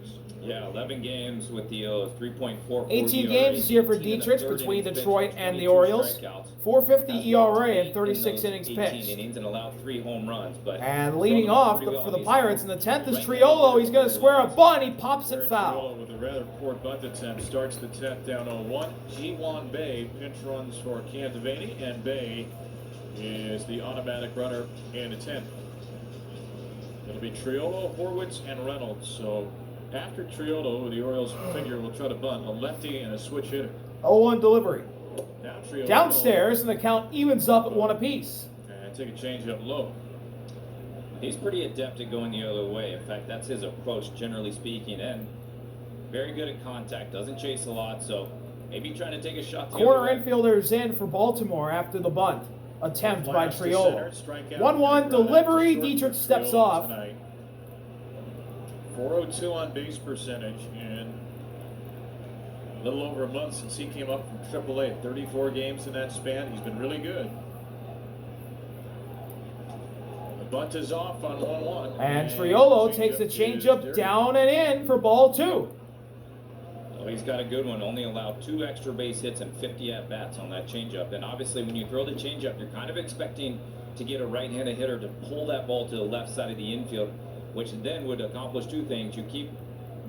Yeah, 11 games with the O's, 3.44 18 ERA, games this year for 18 in the Dietrich third between innings Detroit pitched, and the 22 Orioles. strikeouts. 450 Has ERA walked and 8 in 36 those innings 18 pitched. innings and allowed 3 home runs. But And leading throwing off pretty well. for the He's Pirates in the 10th is right Triolo. now. He's going to square a bunt. He pops it Aaron foul. Triolo with a rather poor bunt attempt starts the 10th down 0-1. Juwan Bay pinch runs for Cam Devaney, and Bay is the automatic runner in the 10th. It'll be Triolo, Horwitz, and Reynolds. So after Triolo, the Orioles figure will try to bunt a lefty and a switch hitter. 0-1 delivery. Now Triolo Downstairs, and the count evens up at 1 apiece. and take a change up low. He's pretty adept at going the other way. In fact, that's his approach, generally speaking, and very good at contact. Doesn't chase a lot, so maybe trying to take a shot the other Corner way. infielders in for Baltimore after the bunt attempt by Flash to Triolo. center, strikeout. 1-1 delivery. Short Dietrich for steps Triolo off. tonight. 402 on base percentage, and a little over a month since he came up from AAA. 34 games in that span. He's been really good. The bunt is off on 1-1. And Triolo takes the changeup down and in for ball 2. Oh, he's got a good one. Only allowed 2 extra base hits and 50 at-bats on that changeup. And obviously, when you throw the changeup, you're kind of expecting to get a right-handed hitter to pull that ball to the left side of the infield, which then would accomplish 2 things. You keep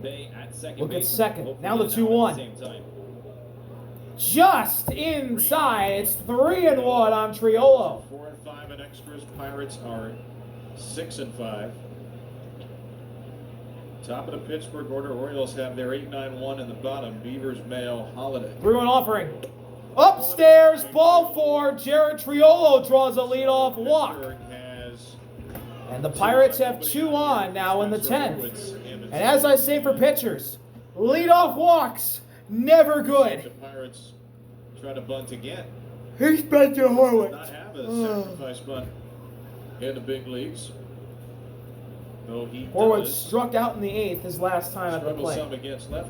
Bay at second Look at base. second. Now the At 2-1. the same time. Just inside. It's 3-1 on Triolo. 4 and 5 in extras. Pirates are 6 and 5. Top of the Pittsburgh order. Orioles have their 8-9-1 in the bottom. Beavers, Mayo, Holiday. 3-1 offering. Upstairs, ball 4. Jared Triolo draws a leadoff walk. Pittsburgh has And the Pirates have 2 on now in the 10th. And as I say for pitchers, leadoff walks, never The good. Pirates try to bunt again. He's been to Not Horwitz. have a sacrifice bunt in the big leagues. Though he Horwitz does struck out in the 8th his last time at the struggle plate. some against lefties.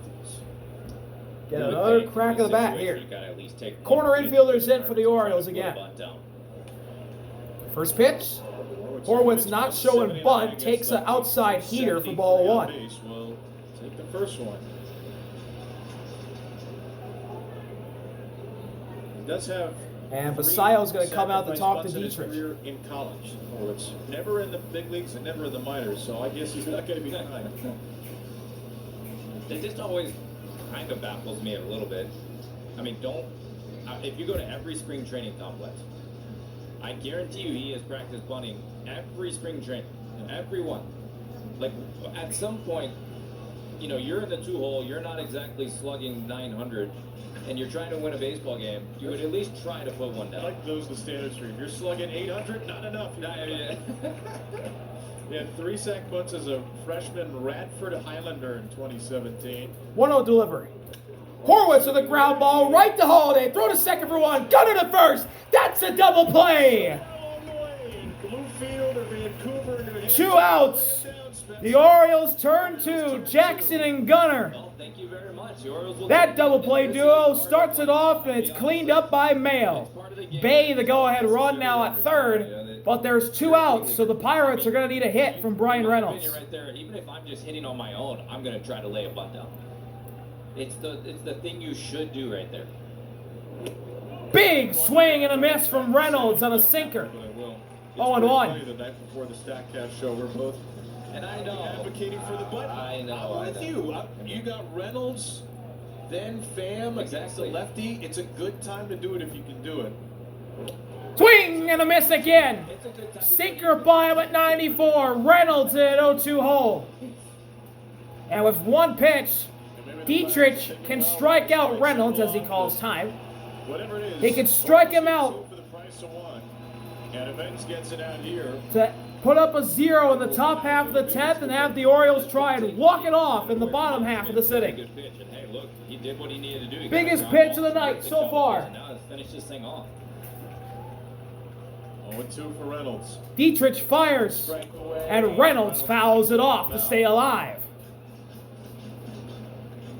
Get You would another think crack in of the this bat situation, here. you gotta at least take Corner one pitch. infielders in for the Orioles Try to put a again. bunt down. First pitch. Horwitz not showing bunt, takes an outside heater for ball 1. Will take the first one. He does have And 3 Basallo's going to come out to sacrifice talk to bunts in his Dietrich. career in college. Horwitz never in the big leagues and never in the minors, so I guess he's not going to be fine. It just always kind of baffles me a little bit. I mean, if you go to every spring training complex, I guarantee you he has practiced bunting every spring training, every one. Like, at some point, you know, you're in the 2-hole, you're not exactly slugging 900, and you're trying to win a baseball game, you would at least try to put one I down. like those the standard stream. You're slugging 800, not enough. He had 3 sack bunts as a freshman Radford Highlander in 2017. 1-0 delivery. Horwitz with a ground ball right to Holiday. Throw to second for 1. Gunner to first. That's a double play. Along the way, Bluefield or Vancouver. New Hampshire. 2 outs. The Orioles turn to Jackson and Gunner. Well, thank you very much. The Orioles will That take double it. play This duo is part starts of it off, and it's cleaned up by Mayo. Bay the go-ahead run now at third, but there's 2 outs, so the Pirates are going to need a hit from Brian My Reynolds. opinion right there, even if I'm just hitting on my own, I'm going to try to lay a bunt down. It's the thing you should do right there. Big swing and a miss from Reynolds on a sinker. But I will. It's 0-1. pretty funny the night before the StatCast show, we're both And I know. advocating for the bunt. I know. I'm with I know. you. You got Reynolds, then Pham against the Exactly. lefty. It's a good time to do it if you can do it. Swing and a miss again. It's a good time to Sinker by him at 94. Reynolds in an 0-2 hole. And with 1 pitch, Dietrich can strike out Reynolds as he calls time. Whatever it is, He can strike him out. For the price of 1. And Evans gets it out here. To put up a 0 in the top half of the 10th and have the Orioles try and walk it off in the bottom half of the sitting. Good pitch, and hey, look, he did what he needed to do. He Biggest got a ground pitch of ball, the night 6 so out far. pitch, and now let's finish this thing off. 0-2 for Reynolds. Dietrich fires, Strike away. and Reynolds fouls it off to stay alive.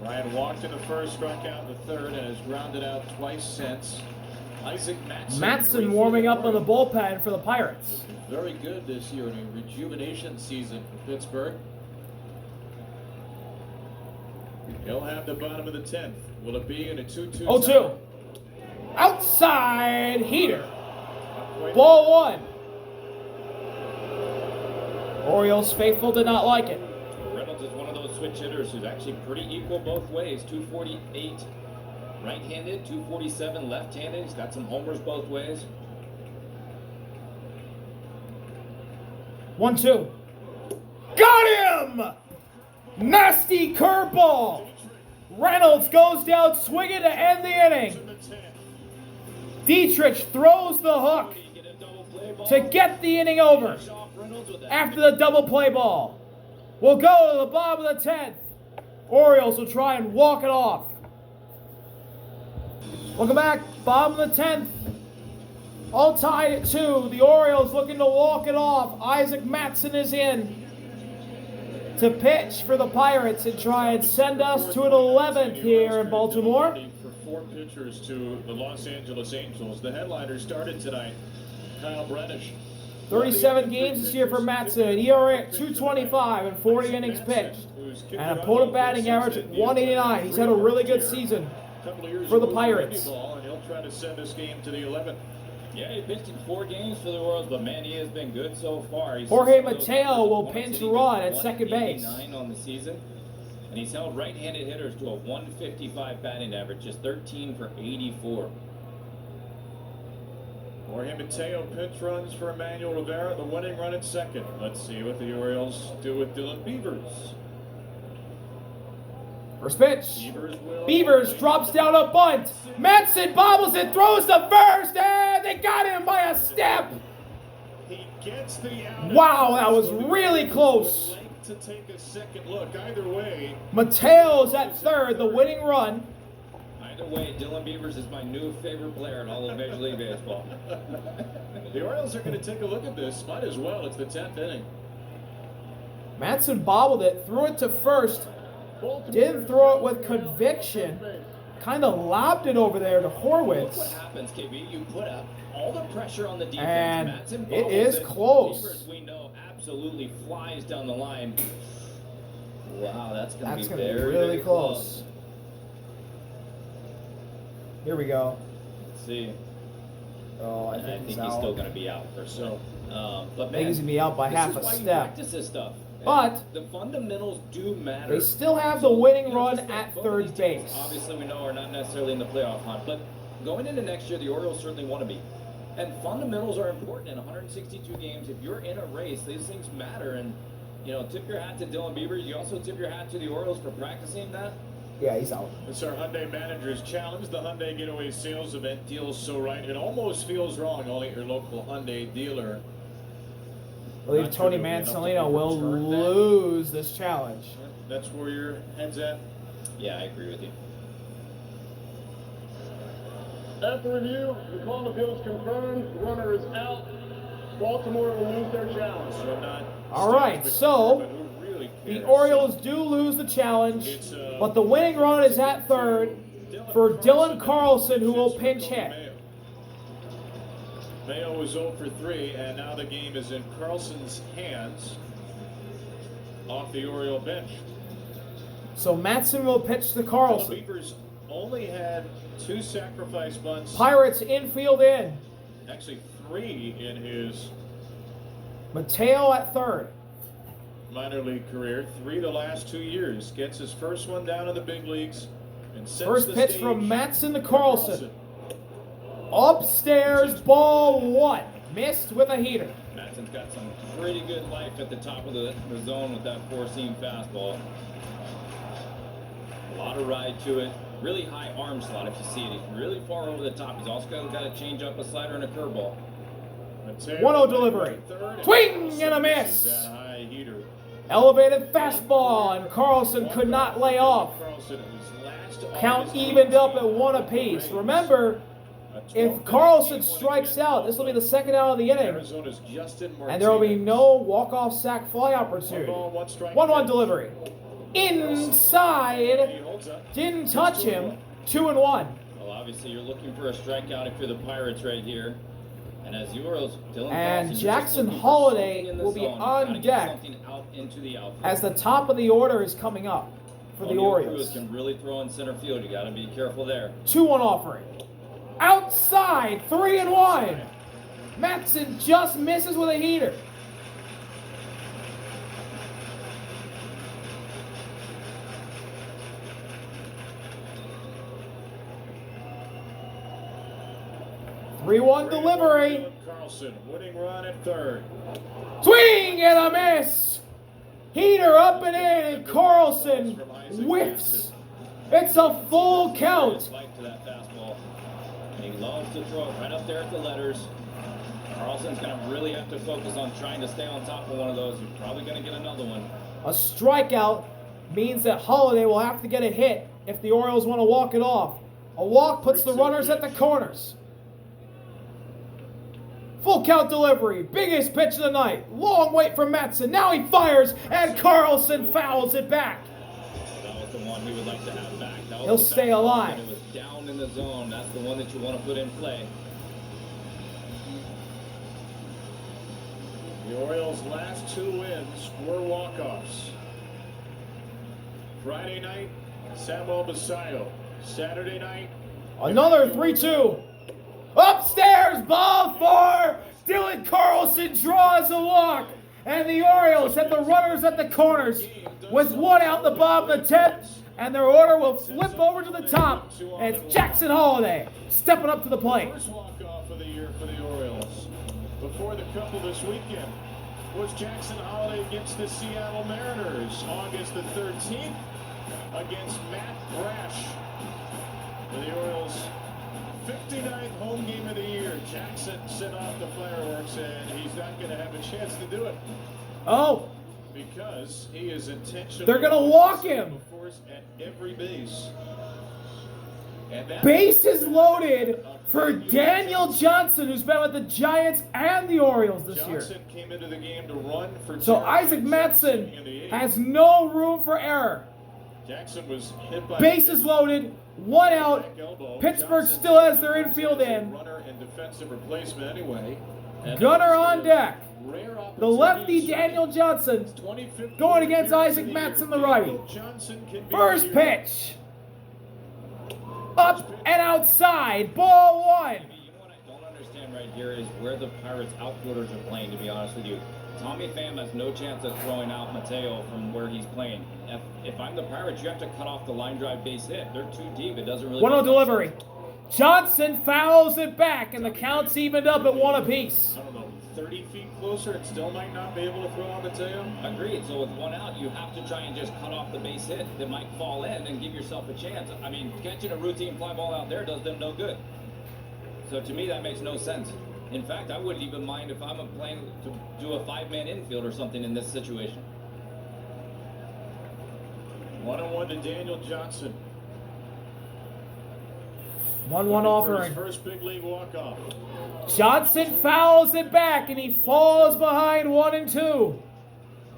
Ryan walked in the first, struck out in the third, and has grounded out twice since. Isaac Matson. Matson warming up on the bullpen for the Pirates. Very good this year in a rejuvenation season for Pittsburgh. He'll have the bottom of the 10th. Will it be in a 2-2? 0-2. Outside heater. Ball 1. Orioles faithful did not like it. Reynolds is one of those switch hitters who's actually pretty equal both ways. 248 right-handed, 247 left-handed. He's got some homers both ways. 1-2. Got him! Nasty curveball. Reynolds goes down swinging to end the inning. Dietrich throws the hook to get the inning over after the double play ball. We'll go to the bottom of the 10th. Orioles will try and walk it off. Welcome back. Bottom of the 10th. All tied at 2. The Orioles looking to walk it off. Isaac Matson is in to pitch for the Pirates and try and send us to an 11th here in Baltimore. For 4 pitchers to the Los Angeles Angels. The headliner started tonight. Kyle Bradish 37 games this year for Matson, an ERA at 2.25 and 40 innings pitched. And opponent batting average at 189. He's had a really good season for the Pirates. And he'll try to send this game to the 11th. Yeah, he pitched in 4 games for the Orioles, but man, he has been good so far. Jorge Mateo will pinch run at second base. 189 on the season, and he's held right-handed hitters to a 155 batting average, just 13 for 84. Jorge Mateo pinch runs for Emmanuel Rivera, the winning run at second. Let's see what the Orioles do with Dylan Beavers. First pitch. will Beavers drops down a bunt. Matson bobbles it, throws to first, and they got him by a step. He gets the out. Wow, that was really close. To take a second look. Either way, Mateo's at third, the winning run. Either way, Dylan Beavers is my new favorite player in all of Major League Baseball. the Orioles are going to take a look at this. Might as well. It's the 10th inning. Matson bobbled it, threw it to first. Didn't throw it with conviction. Kind of lobbed it over there to Look Horwitz. what happens, KB. You put up all the pressure on the defense. And Matson it bobbles is close. Beavers, we know, absolutely flies down the line. Wow, that's going That's to be going to be very, really very close. Here we go. Let's see. Oh, I And think he's he's out. still going to be out for sure. But I man, think he's going to be out by this half is a why you step. practice this stuff. But the fundamentals do matter. They still have the winning You know, run just like at both third of these teams, base. Obviously, we know are not necessarily in the playoff hunt, but going into next year, the Orioles certainly want to be. And fundamentals are important in 162 games. If you're in a race, these things matter. And you know, tip your hat to Dylan Beavers. You also tip your hat to the Orioles for practicing that. Yeah, he's out. It's our Hyundai Manager's Challenge. The Hyundai Getaway Sales Event deals so right. It almost feels wrong. Only at your local Hyundai dealer. I believe Not sure Tony there'll be enough to Mansolino will overturn that. lose this challenge. That's where your head's at. Yeah, I agree with you. After review, the call appeal is confirmed. The runner is out. Baltimore will lose their challenge. So not All right, Steve so McCormick, who really the cares. Orioles do lose the challenge, It's, but the winning run is at third for Dylan Carlson, who will pinch hit. Mayo was 0 for 3, and now the game is in Carlson's hands off the Oriole bench. So Matson will pitch to Carlson. Beavers only had 2 sacrifice bunts. Pirates infield in. Actually 3 in his Mateo at third. minor league career. 3 the last 2 years. Gets his first one down in the big leagues. And sets First the pitch stage from Matson to for Carlson. Upstairs, ball 1. Missed with a heater. Matson's got some pretty good life at the top of the zone with that 4-seam fastball. A lot of ride to it. Really high arm slot if you see it. He's really far over the top. He's also got to change up a slider and a curveball. 1-0 delivery. Swing and a miss. That high heater. Elevated fastball, and Carlson could not lay off. Count evened up at 1 apiece. Remember, if Carlson strikes out, this will be the second out of the inning, Arizona's Justin and there will be no walk-off sac fly opportunity. 1-1 delivery. Inside, didn't touch him. 2-1. Well, obviously, you're looking for a strikeout if you're the Pirates right here. And as the Orioles, Dylan And Carlson, you're just Jackson looking for Holiday something in the will be zone. You on gotta get deck something out into the outfield. As the top of the order is coming up for the O'Neal Orioles. Cruz can really throw in center field. You got to be careful there. 2-1 offering. Outside, 3-1. Matson just misses with a heater. Three-one delivery. Carlson, winning run at third. Swing and a miss. Heater up and in, and Carlson whiffs. It's a full count. Life to that fastball. And he loves to throw it right up there at the letters. Carlson's going to really have to focus on trying to stay on top of one of those. He's probably going to get another one. A strikeout means that Holiday will have to get a hit if the Orioles want to walk it off. A walk puts the runners at the corners. Full count delivery, biggest pitch of the night. Long wait from Matson. Now he fires, and Carlson fouls it back. That was the one he would like to have back. That was He'll the stay fastball, alive. and it was down in the zone. That's the one that you want to put in play. The Orioles' last 2 wins were walk-offs. Friday night, Samuel Basallo. Saturday night, Another 3-2. Upstairs, ball 4. Dylan Carlson draws a walk. And the Orioles have the runners at the corners with 1 out in the bottom of the 10th. And their order will flip over to the top. And it's Jackson Holliday stepping up to the plate. first walk-off of the year for the Orioles. Before the couple this weekend was Jackson Holliday against the Seattle Mariners, August the 13th, against Matt Brash. For the Orioles' 59th home game of the year. Jackson set off the fireworks, and he's not going to have a chance to do it Oh, because he is intentionally. they're going to walk him. At every base. And that Bases loaded for Daniel Johnson, who's been with the Giants and the Orioles this year. Johnson came into the game to run for So two Isaac in Mattson the 8th. has no room for error. Jackson was hit by Bases loaded, 1 out. back elbow. Pittsburgh Johnson still has their infield is a in. runner and defensive replacement anyway. And Gunner on deck. rare The lefty opportunities. Daniel Johnson 25th going against appearance Isaac of the year. Mattson, the righty. Daniel Johnson can be First here. pitch. Up and outside. Ball 1. You know what I don't understand right here is where the Pirates outfielders are playing, to be honest with you. Tommy Pham has no chance of throwing out Mateo from where he's playing. If I'm the Pirates, you have to cut off the line drive base hit. They're too deep. It doesn't really 1-0 make much delivery. sense. Johnson fouls it back, and the count's evened up at 1 apiece. I don't know, 30 feet closer and still might not be able to throw on Mateo. Agreed. So with 1 out, you have to try and just cut off the base hit that might fall in and give yourself a chance. I mean, catching a routine fly ball out there does them no good. So to me, that makes no sense. In fact, I wouldn't even mind if I'm playing to do a 5-man infield or something in this situation. 1-1 to Daniel Johnson. 1-1 For his offering. first big league walk-off. Johnson fouls it back, and he falls behind 1-2.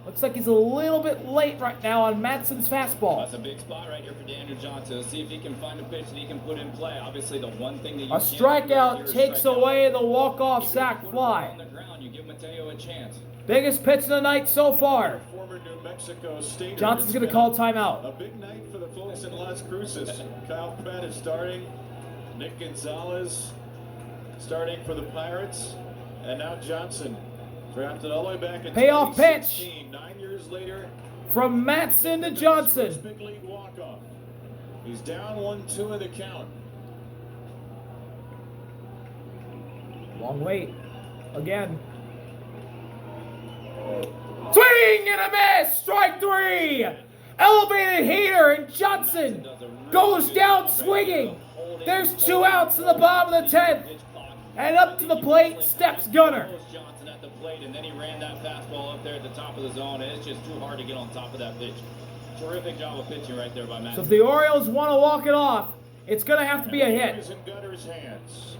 Looks like he's a little bit late right now on Mattson's fastball. That's a big spot right here for Daniel Johnson. Let's see if he can find a pitch that he can put in play. Obviously, the one thing that you A can't do strikeout here is takes strike out. away the walk-off Even sack put it fly. on the ground, you give Mateo a chance. Biggest pitch of the night so far. Former New Mexico State. Johnson's going to call timeout. A big night for the folks in Las Cruces. Kyle Pratt is starting. Nick Gonzalez starting for the Pirates. And now Johnson, drafted all the way back in Payoff 2016, 9 years later. From Mattson to First Johnson. big league walk-off. He's down 1-2 in the count. Long wait. Again. Swing and a miss! Strike 3! Elevated heater, and Johnson goes down swinging. There's 2 outs in the bottom of the 10th. And up to the plate steps Gunner. Johnson at the plate, and then he ran that fastball up there at the top of the zone, and it's just too hard to get on top of that pitch. Terrific job of pitching right there by Matt. So if the Orioles want to walk it off, it's going to have to be a And the hit. game is in Gunner's hands.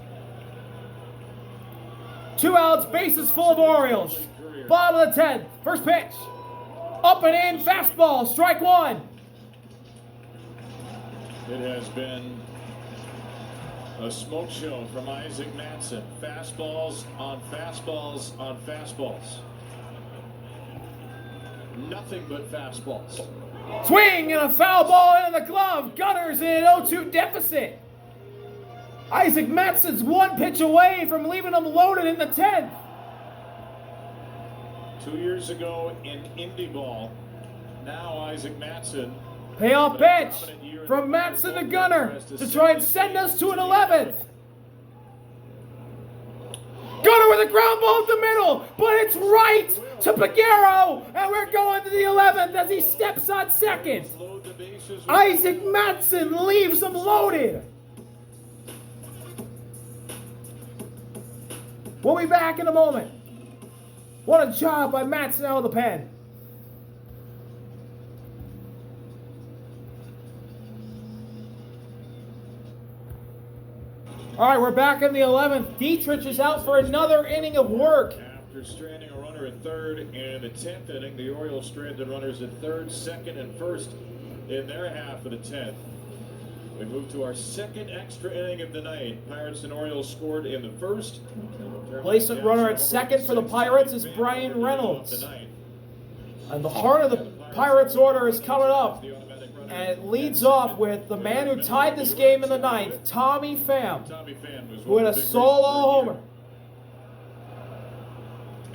2 outs, bases full of Orioles. Bottom of the 10th. First pitch. Up and in, fastball, strike 1. It has been a smoke show from Isaac Mattson. Fastballs on fastballs on fastballs. Nothing but fastballs. Swing and a foul ball into the glove. Gunner's in an 0-2 deficit. Isaac Mattson's 1 pitch away from leaving him loaded in the 10th. 2 years ago in Indy ball. Now Isaac Mattson. Payoff pitch from Mattson to Gunner to try and send us to an 11th. Gunner with a ground ball up the middle, but it's right to Peguero, and we're going to the 11th as he steps on second. Load the bases. Isaac Mattson leaves him loaded. We'll be back in a moment. What a job by Mattson out of the pen. All right, we're back in the 11th. Dietrich is out for another inning of work. After stranding a runner at third in the 10th inning, the Orioles stranded runners at third, second, and first in their half of the 10th. We move to our second extra inning of the night. Pirates and Orioles scored in the first. Placement runner at second for the Pirates is Brian Reynolds. And the heart of the Pirates order is coming up. And it leads off with the man who tied this game in the ninth, Tommy Pham, who had a solo homer.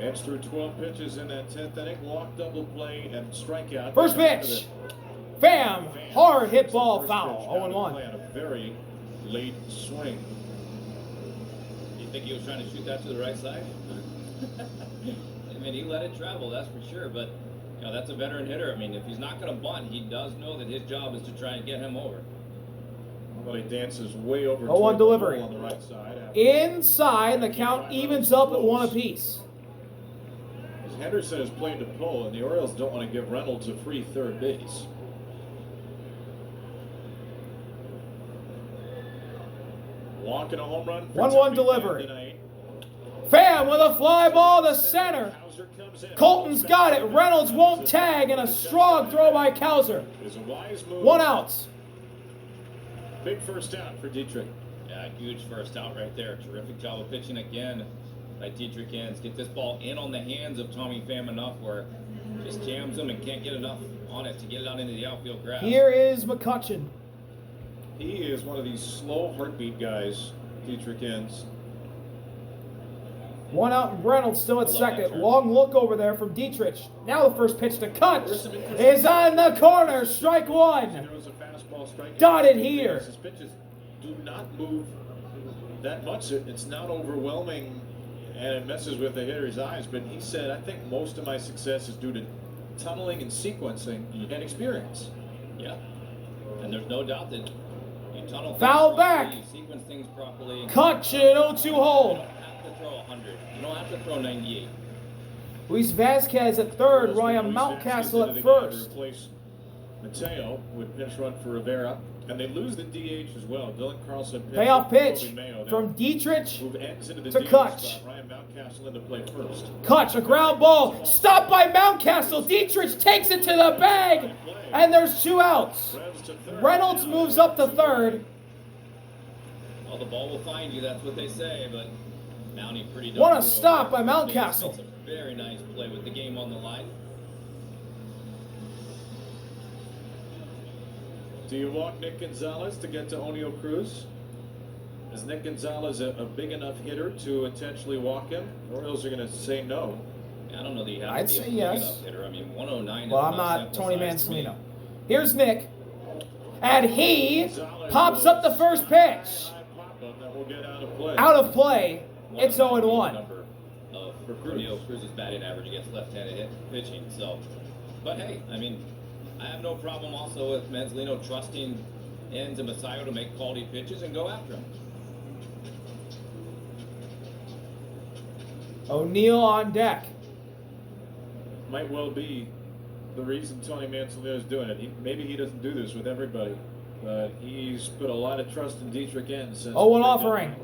Edge through 12 pitches in that 10th inning, walk, double play, and strikeout. First pitch, Pham, hard hit ball, foul, 0-1. A very late swing. You think he was trying to shoot that to the right side? I mean, he let it travel, that's for sure. But you know, that's a veteran hitter. I mean, if he's not going to bunt, he does know that his job is to try and get him over. Well, he dances way over 0-1 delivery. on the right side. Inside, the count evens up at 1 apiece. Henderson is playing to pull, and the Orioles don't want to give Reynolds a free third base. Walk and a home run. 1-1 delivery. Pham with a fly ball to center. Colton's got it. Reynolds won't tag, and a strong throw by Cowser. 1 out. Big first out for Dietrich. Yeah, huge first out right there. Terrific job of pitching again by Dietrich Enns. Get this ball in on the hands of Tommy Pham enough where just jams him and can't get enough on it to get it out into the outfield grass. Here is McCutcheon. He is one of these slow heartbeat guys, Dietrich Enns. 1 out, and Reynolds still at second. Long look over there from Dietrich. Now the first pitch to Kutch is on the corner. Strike 1. Dotted here. His pitches do not move that much. It's not overwhelming, and it messes with the hitter's eyes. But he said, I think most of my success is due to tunneling and sequencing and experience. Yeah, and there's no doubt that you tunnel Foul back. You sequence things properly. Kutch in 0-2 hold. You don't have to throw 100. You don't have to throw 98. Luis Vasquez at third. Ryan Mountcastle at first. Mateo would pinch run for Rivera, and they lose the DH as well. Dylan Carlson. Payoff pitch from Dietrich to Kutch. Ryan Mountcastle into play first. Kutch, a ground ball, stopped by Mountcastle. Dietrich takes it to the bag, and there's 2 outs. Reynolds moves up to third. Well, the ball will find you, that's what they say, but Mountie pretty What a stop by Mountcastle. It's a very nice play with the game on the line. Do you walk Nick Gonzalez to get to Oneil Cruz? Is Nick Gonzalez a big enough hitter to intentionally walk him? Orioles are going to say no. I don't know that you have I'd to be say a big yes. enough hitter. I mean, 109 Well, is I'm not sample Tony size to me. Mansolino. Here's Nick. And he pops up the first pitch. Out of play. It's 0-1. Number of Oneil Cruz's batting average against left-handed pitching. So, but hey, I mean, I have no problem also with Mansolino trusting Enns and Basallo to make quality pitches and go after him. O'Neill on deck. Might well be the reason Tony Mansolino is doing it. Maybe he doesn't do this with everybody, but he's put a lot of trust in Dietrich Enns. 0-1 offering.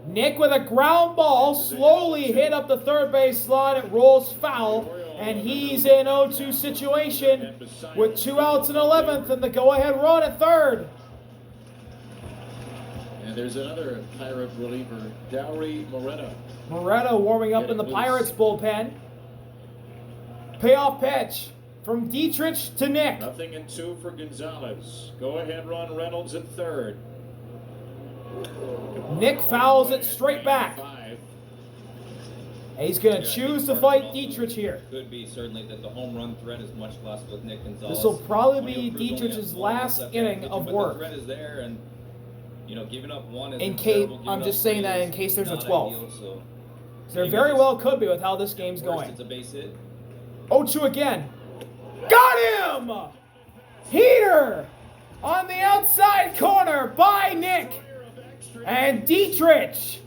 Nick with a ground ball, slowly hit up the third base line. It rolls foul, and he's in 0-2 situation with 2 outs in 11th and the go-ahead run at third. And there's another Pirate reliever, Dowry Moreno. Moreno warming up in the Pirates bullpen. Payoff pitch from Dietrich to Nick. Nothing in 2 for Gonzalez. Go ahead run Reynolds at third. Nick fouls it straight back. And he's going to choose to fight Dietrich here. Could be certainly that the home run threat is much less with Nick Gonzalez. This will probably be Oneil Cruz only Dietrich's has 1 last left inning pitch, of but work. The threat is there, and you know, giving up 1 is In case, I'm just saying that in case there's a 12. So There very well could be with how this game's going. It's a base hit. 0-2 again. Got him! Heater on the outside corner by Nick. And Dietrich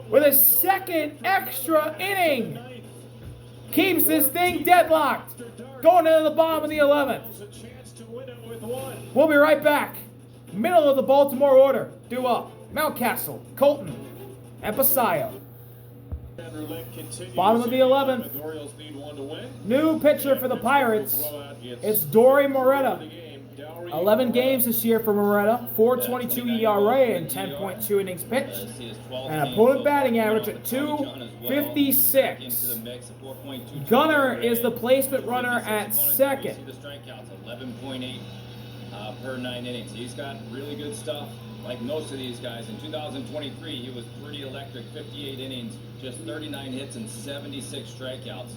with a second extra inning keeps this thing deadlocked. Going into the bottom of the 11th. We'll be right back. Middle of the Baltimore order. Due up. Mountcastle, Colton, and Basallo. Bottom of the 11th. New pitcher for the Pirates. It's Dory Moretta. Lowry. 11 games this year for Moretta, 4.22 ERA and 10.2 innings pitched. And opponent batting average at 256. Gunnar is the placement runner at second. See the strikeouts, 11.8 per 9 innings. He's got really good stuff, like most of these guys. In 2023, he was pretty electric, 58 innings, just 39 hits and 76 strikeouts.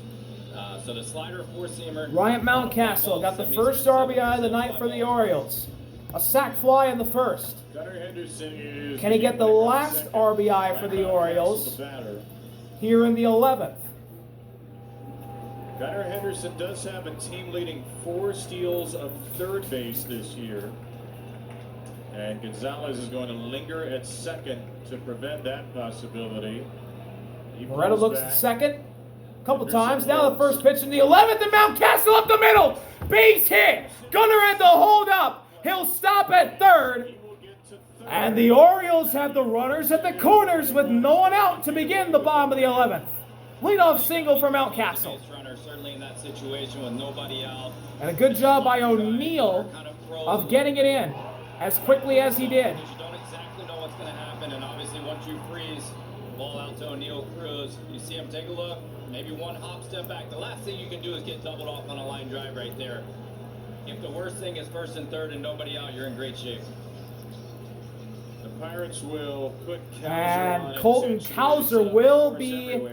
So the slider, four-seamer. Ryan Mountcastle got the first RBI of the night for the Orioles. A sac fly in the first. Gunnar Henderson is Can he get the last RBI for the Orioles here in the 11th? Gunnar Henderson does have a team-leading 4 steals of third base this year. And Gonzalez is going to linger at second to prevent that possibility. Moretta looks at second a couple times. Now the first pitch in the 11th, and Mountcastle up the middle. Base hit. Gunnar at the hold up. He'll stop at third. And the Orioles have the runners at the corners with no one out to begin the bottom of the 11th. Leadoff single for Mountcastle. Certainly in that situation with nobody out. And a good job by O'Neill of getting it in as quickly as he did. You don't exactly know what's going to happen, and obviously once you freeze, ball out to O'Neill Cruz, you see him take a look, maybe one hop step back. The last thing you can do is get doubled off on a line drive right there. If the worst thing is first and third and nobody out, you're in great shape. The Pirates will put Cowser And on Colton Cowser will be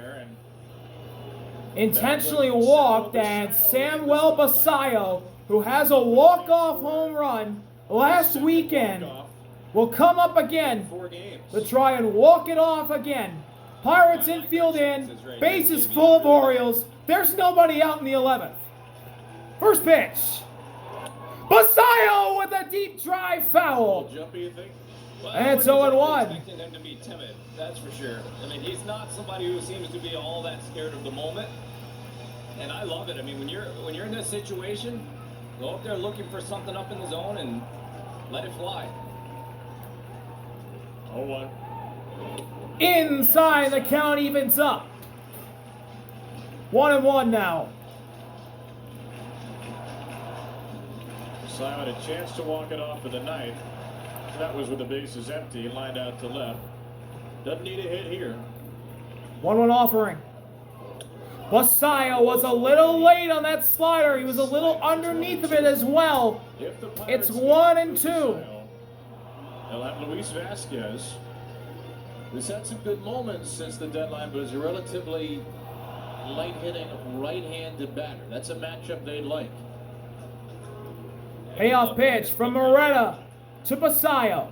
intentionally walked, and Samuel Basallo, who has a walk-off home run last weekend, will come up again 4 games. to try and walk it off again. Pirates infield in, bases full of Orioles. There's nobody out in the 11th. First pitch. Basallo with a deep drive foul. Jumpy, you think? Well, And it's 0-1. Expecting him to be timid, that's for sure. I mean, he's not somebody who seems to be all that scared of the moment. And I love it. I mean, when you're in this situation, go up there looking for something up in the zone and let it fly. 0-1. Inside, the count evens up. 1-1 now. Simon a chance to walk it off for the ninth. That was with the bases empty, lined out to left. Doesn't need a hit here. 1-1 offering. Basallo was a little late on that slider. He was a little underneath of it as well. It's 1-2. They'll have Luis Vasquez. He's had some good moments since the deadline, but he's a relatively light-hitting right-handed batter. That's a matchup they like. Payoff pitch from Moretta to Basallo.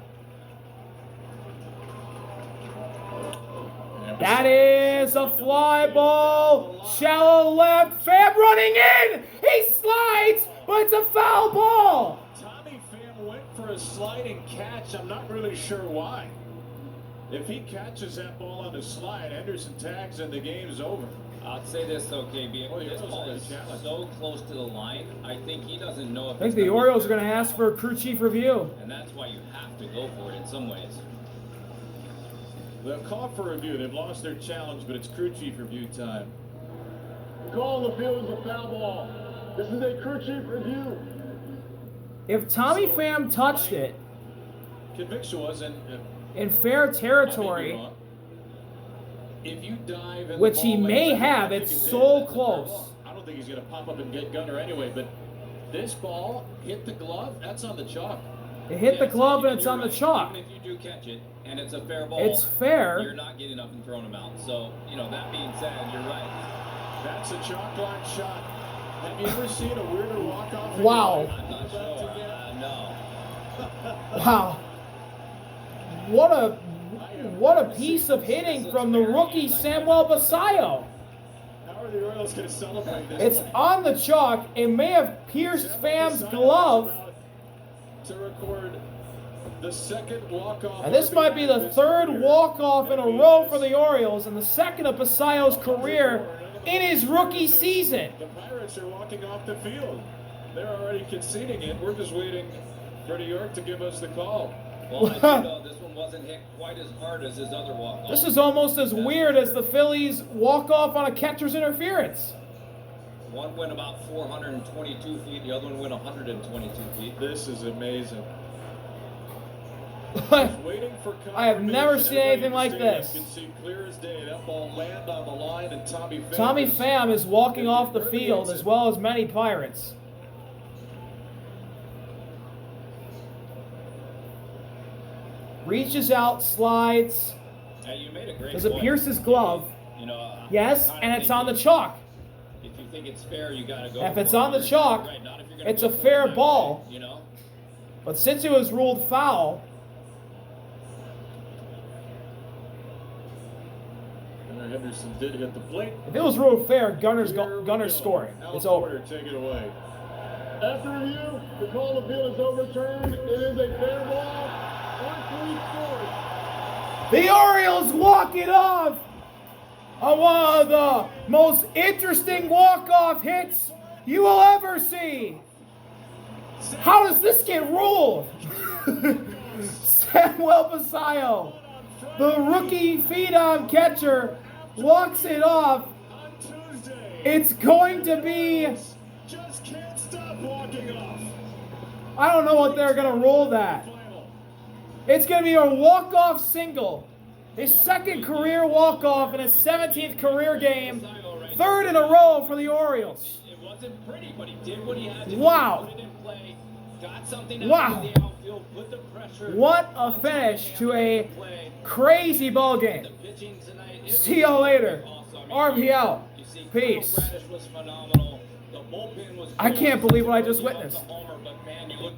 That is a fly ball. Shallow left. Pham running in. He slides, but it's a foul ball. Tommy Pham went for a sliding catch. I'm not really sure why. If he catches that ball on the slide, Henderson tags and the game's over. I'll say this though, KB. This ball is so close to the line. I think he doesn't know if I think the Orioles are going to ask for a crew chief review. And that's why you have to go for it in some ways. They'll call for review. They've lost their challenge, but it's crew chief review time. The call on the field is a foul ball. This is a crew chief review. If Tommy Pham touched it Conviction was in fair territory, if you dive in which the he ball may lanes, have, I think it's it so did. close. I don't think he's going to pop up and get Gunnar anyway, but this ball hit the glove. That's on the chalk. It hit the glove and it's on the chalk. Even if you do catch it and it's a fair ball, It's fair. You're not getting up and throwing them out. So, that being said, you're right. That's a chalk line shot. Have you ever seen a weirder walk-off? Wow. I'm not sure. No. Wow. What a piece of hitting from the rookie Samuel Basallo. How are the Orioles going to celebrate this? It's on the chalk. It may have pierced Pham's glove. To record the second walk-off. And this might be the third walk-off in a row for the Orioles and the second of Basallo's career in his rookie season. The Pirates are walking off the field. They're already conceding it. We're just waiting for New York to give us the call. Well, I do know this one wasn't hit quite as hard as his other walk-off. This is almost as weird as the Phillies walk-off on a catcher's interference. One went about 422 feet, the other one went 122 feet. This is amazing. I have never seen anything like this. You can see clear as day that ball land on the line, and Tommy Pham is walking off the field as well as many Pirates. Reaches out, slides. You made a great Does it point. pierce his glove? You know, Yes, and it's on the chalk. If you think it's fair, you gotta go. If it's for it. on the chalk, Right, not if you're gonna it's go a for it fair that ball. way, you know. But since it was ruled foul, Gunnar Henderson did hit the plate. if it was ruled fair, Gunner's scoring. It's over. Porter, take it away. After review, the call of field is overturned. It is a fair ball. 1-3 scores. The Orioles walk it off on one of the most interesting walk-off hits you will ever see. How does this get ruled? Samuel Basallo, the rookie phenom catcher, walks it off. It's going to be... Just can't stop walking off. I don't know what they're going to rule that. It's going to be a walk-off single. His second career walk-off in his 17th career game. Third in a row for the Orioles. It wasn't pretty, but he did what he had to Wow. do. Put it in play, got something out Wow. of the outfield, put the pressure. What a finish to a crazy ball game. The pitching tonight, See y'all later. awesome. RV out. You see, Peace. Radish was phenomenal. The bullpen was I good. can't believe what I just He lost witnessed. the homer, but man, you look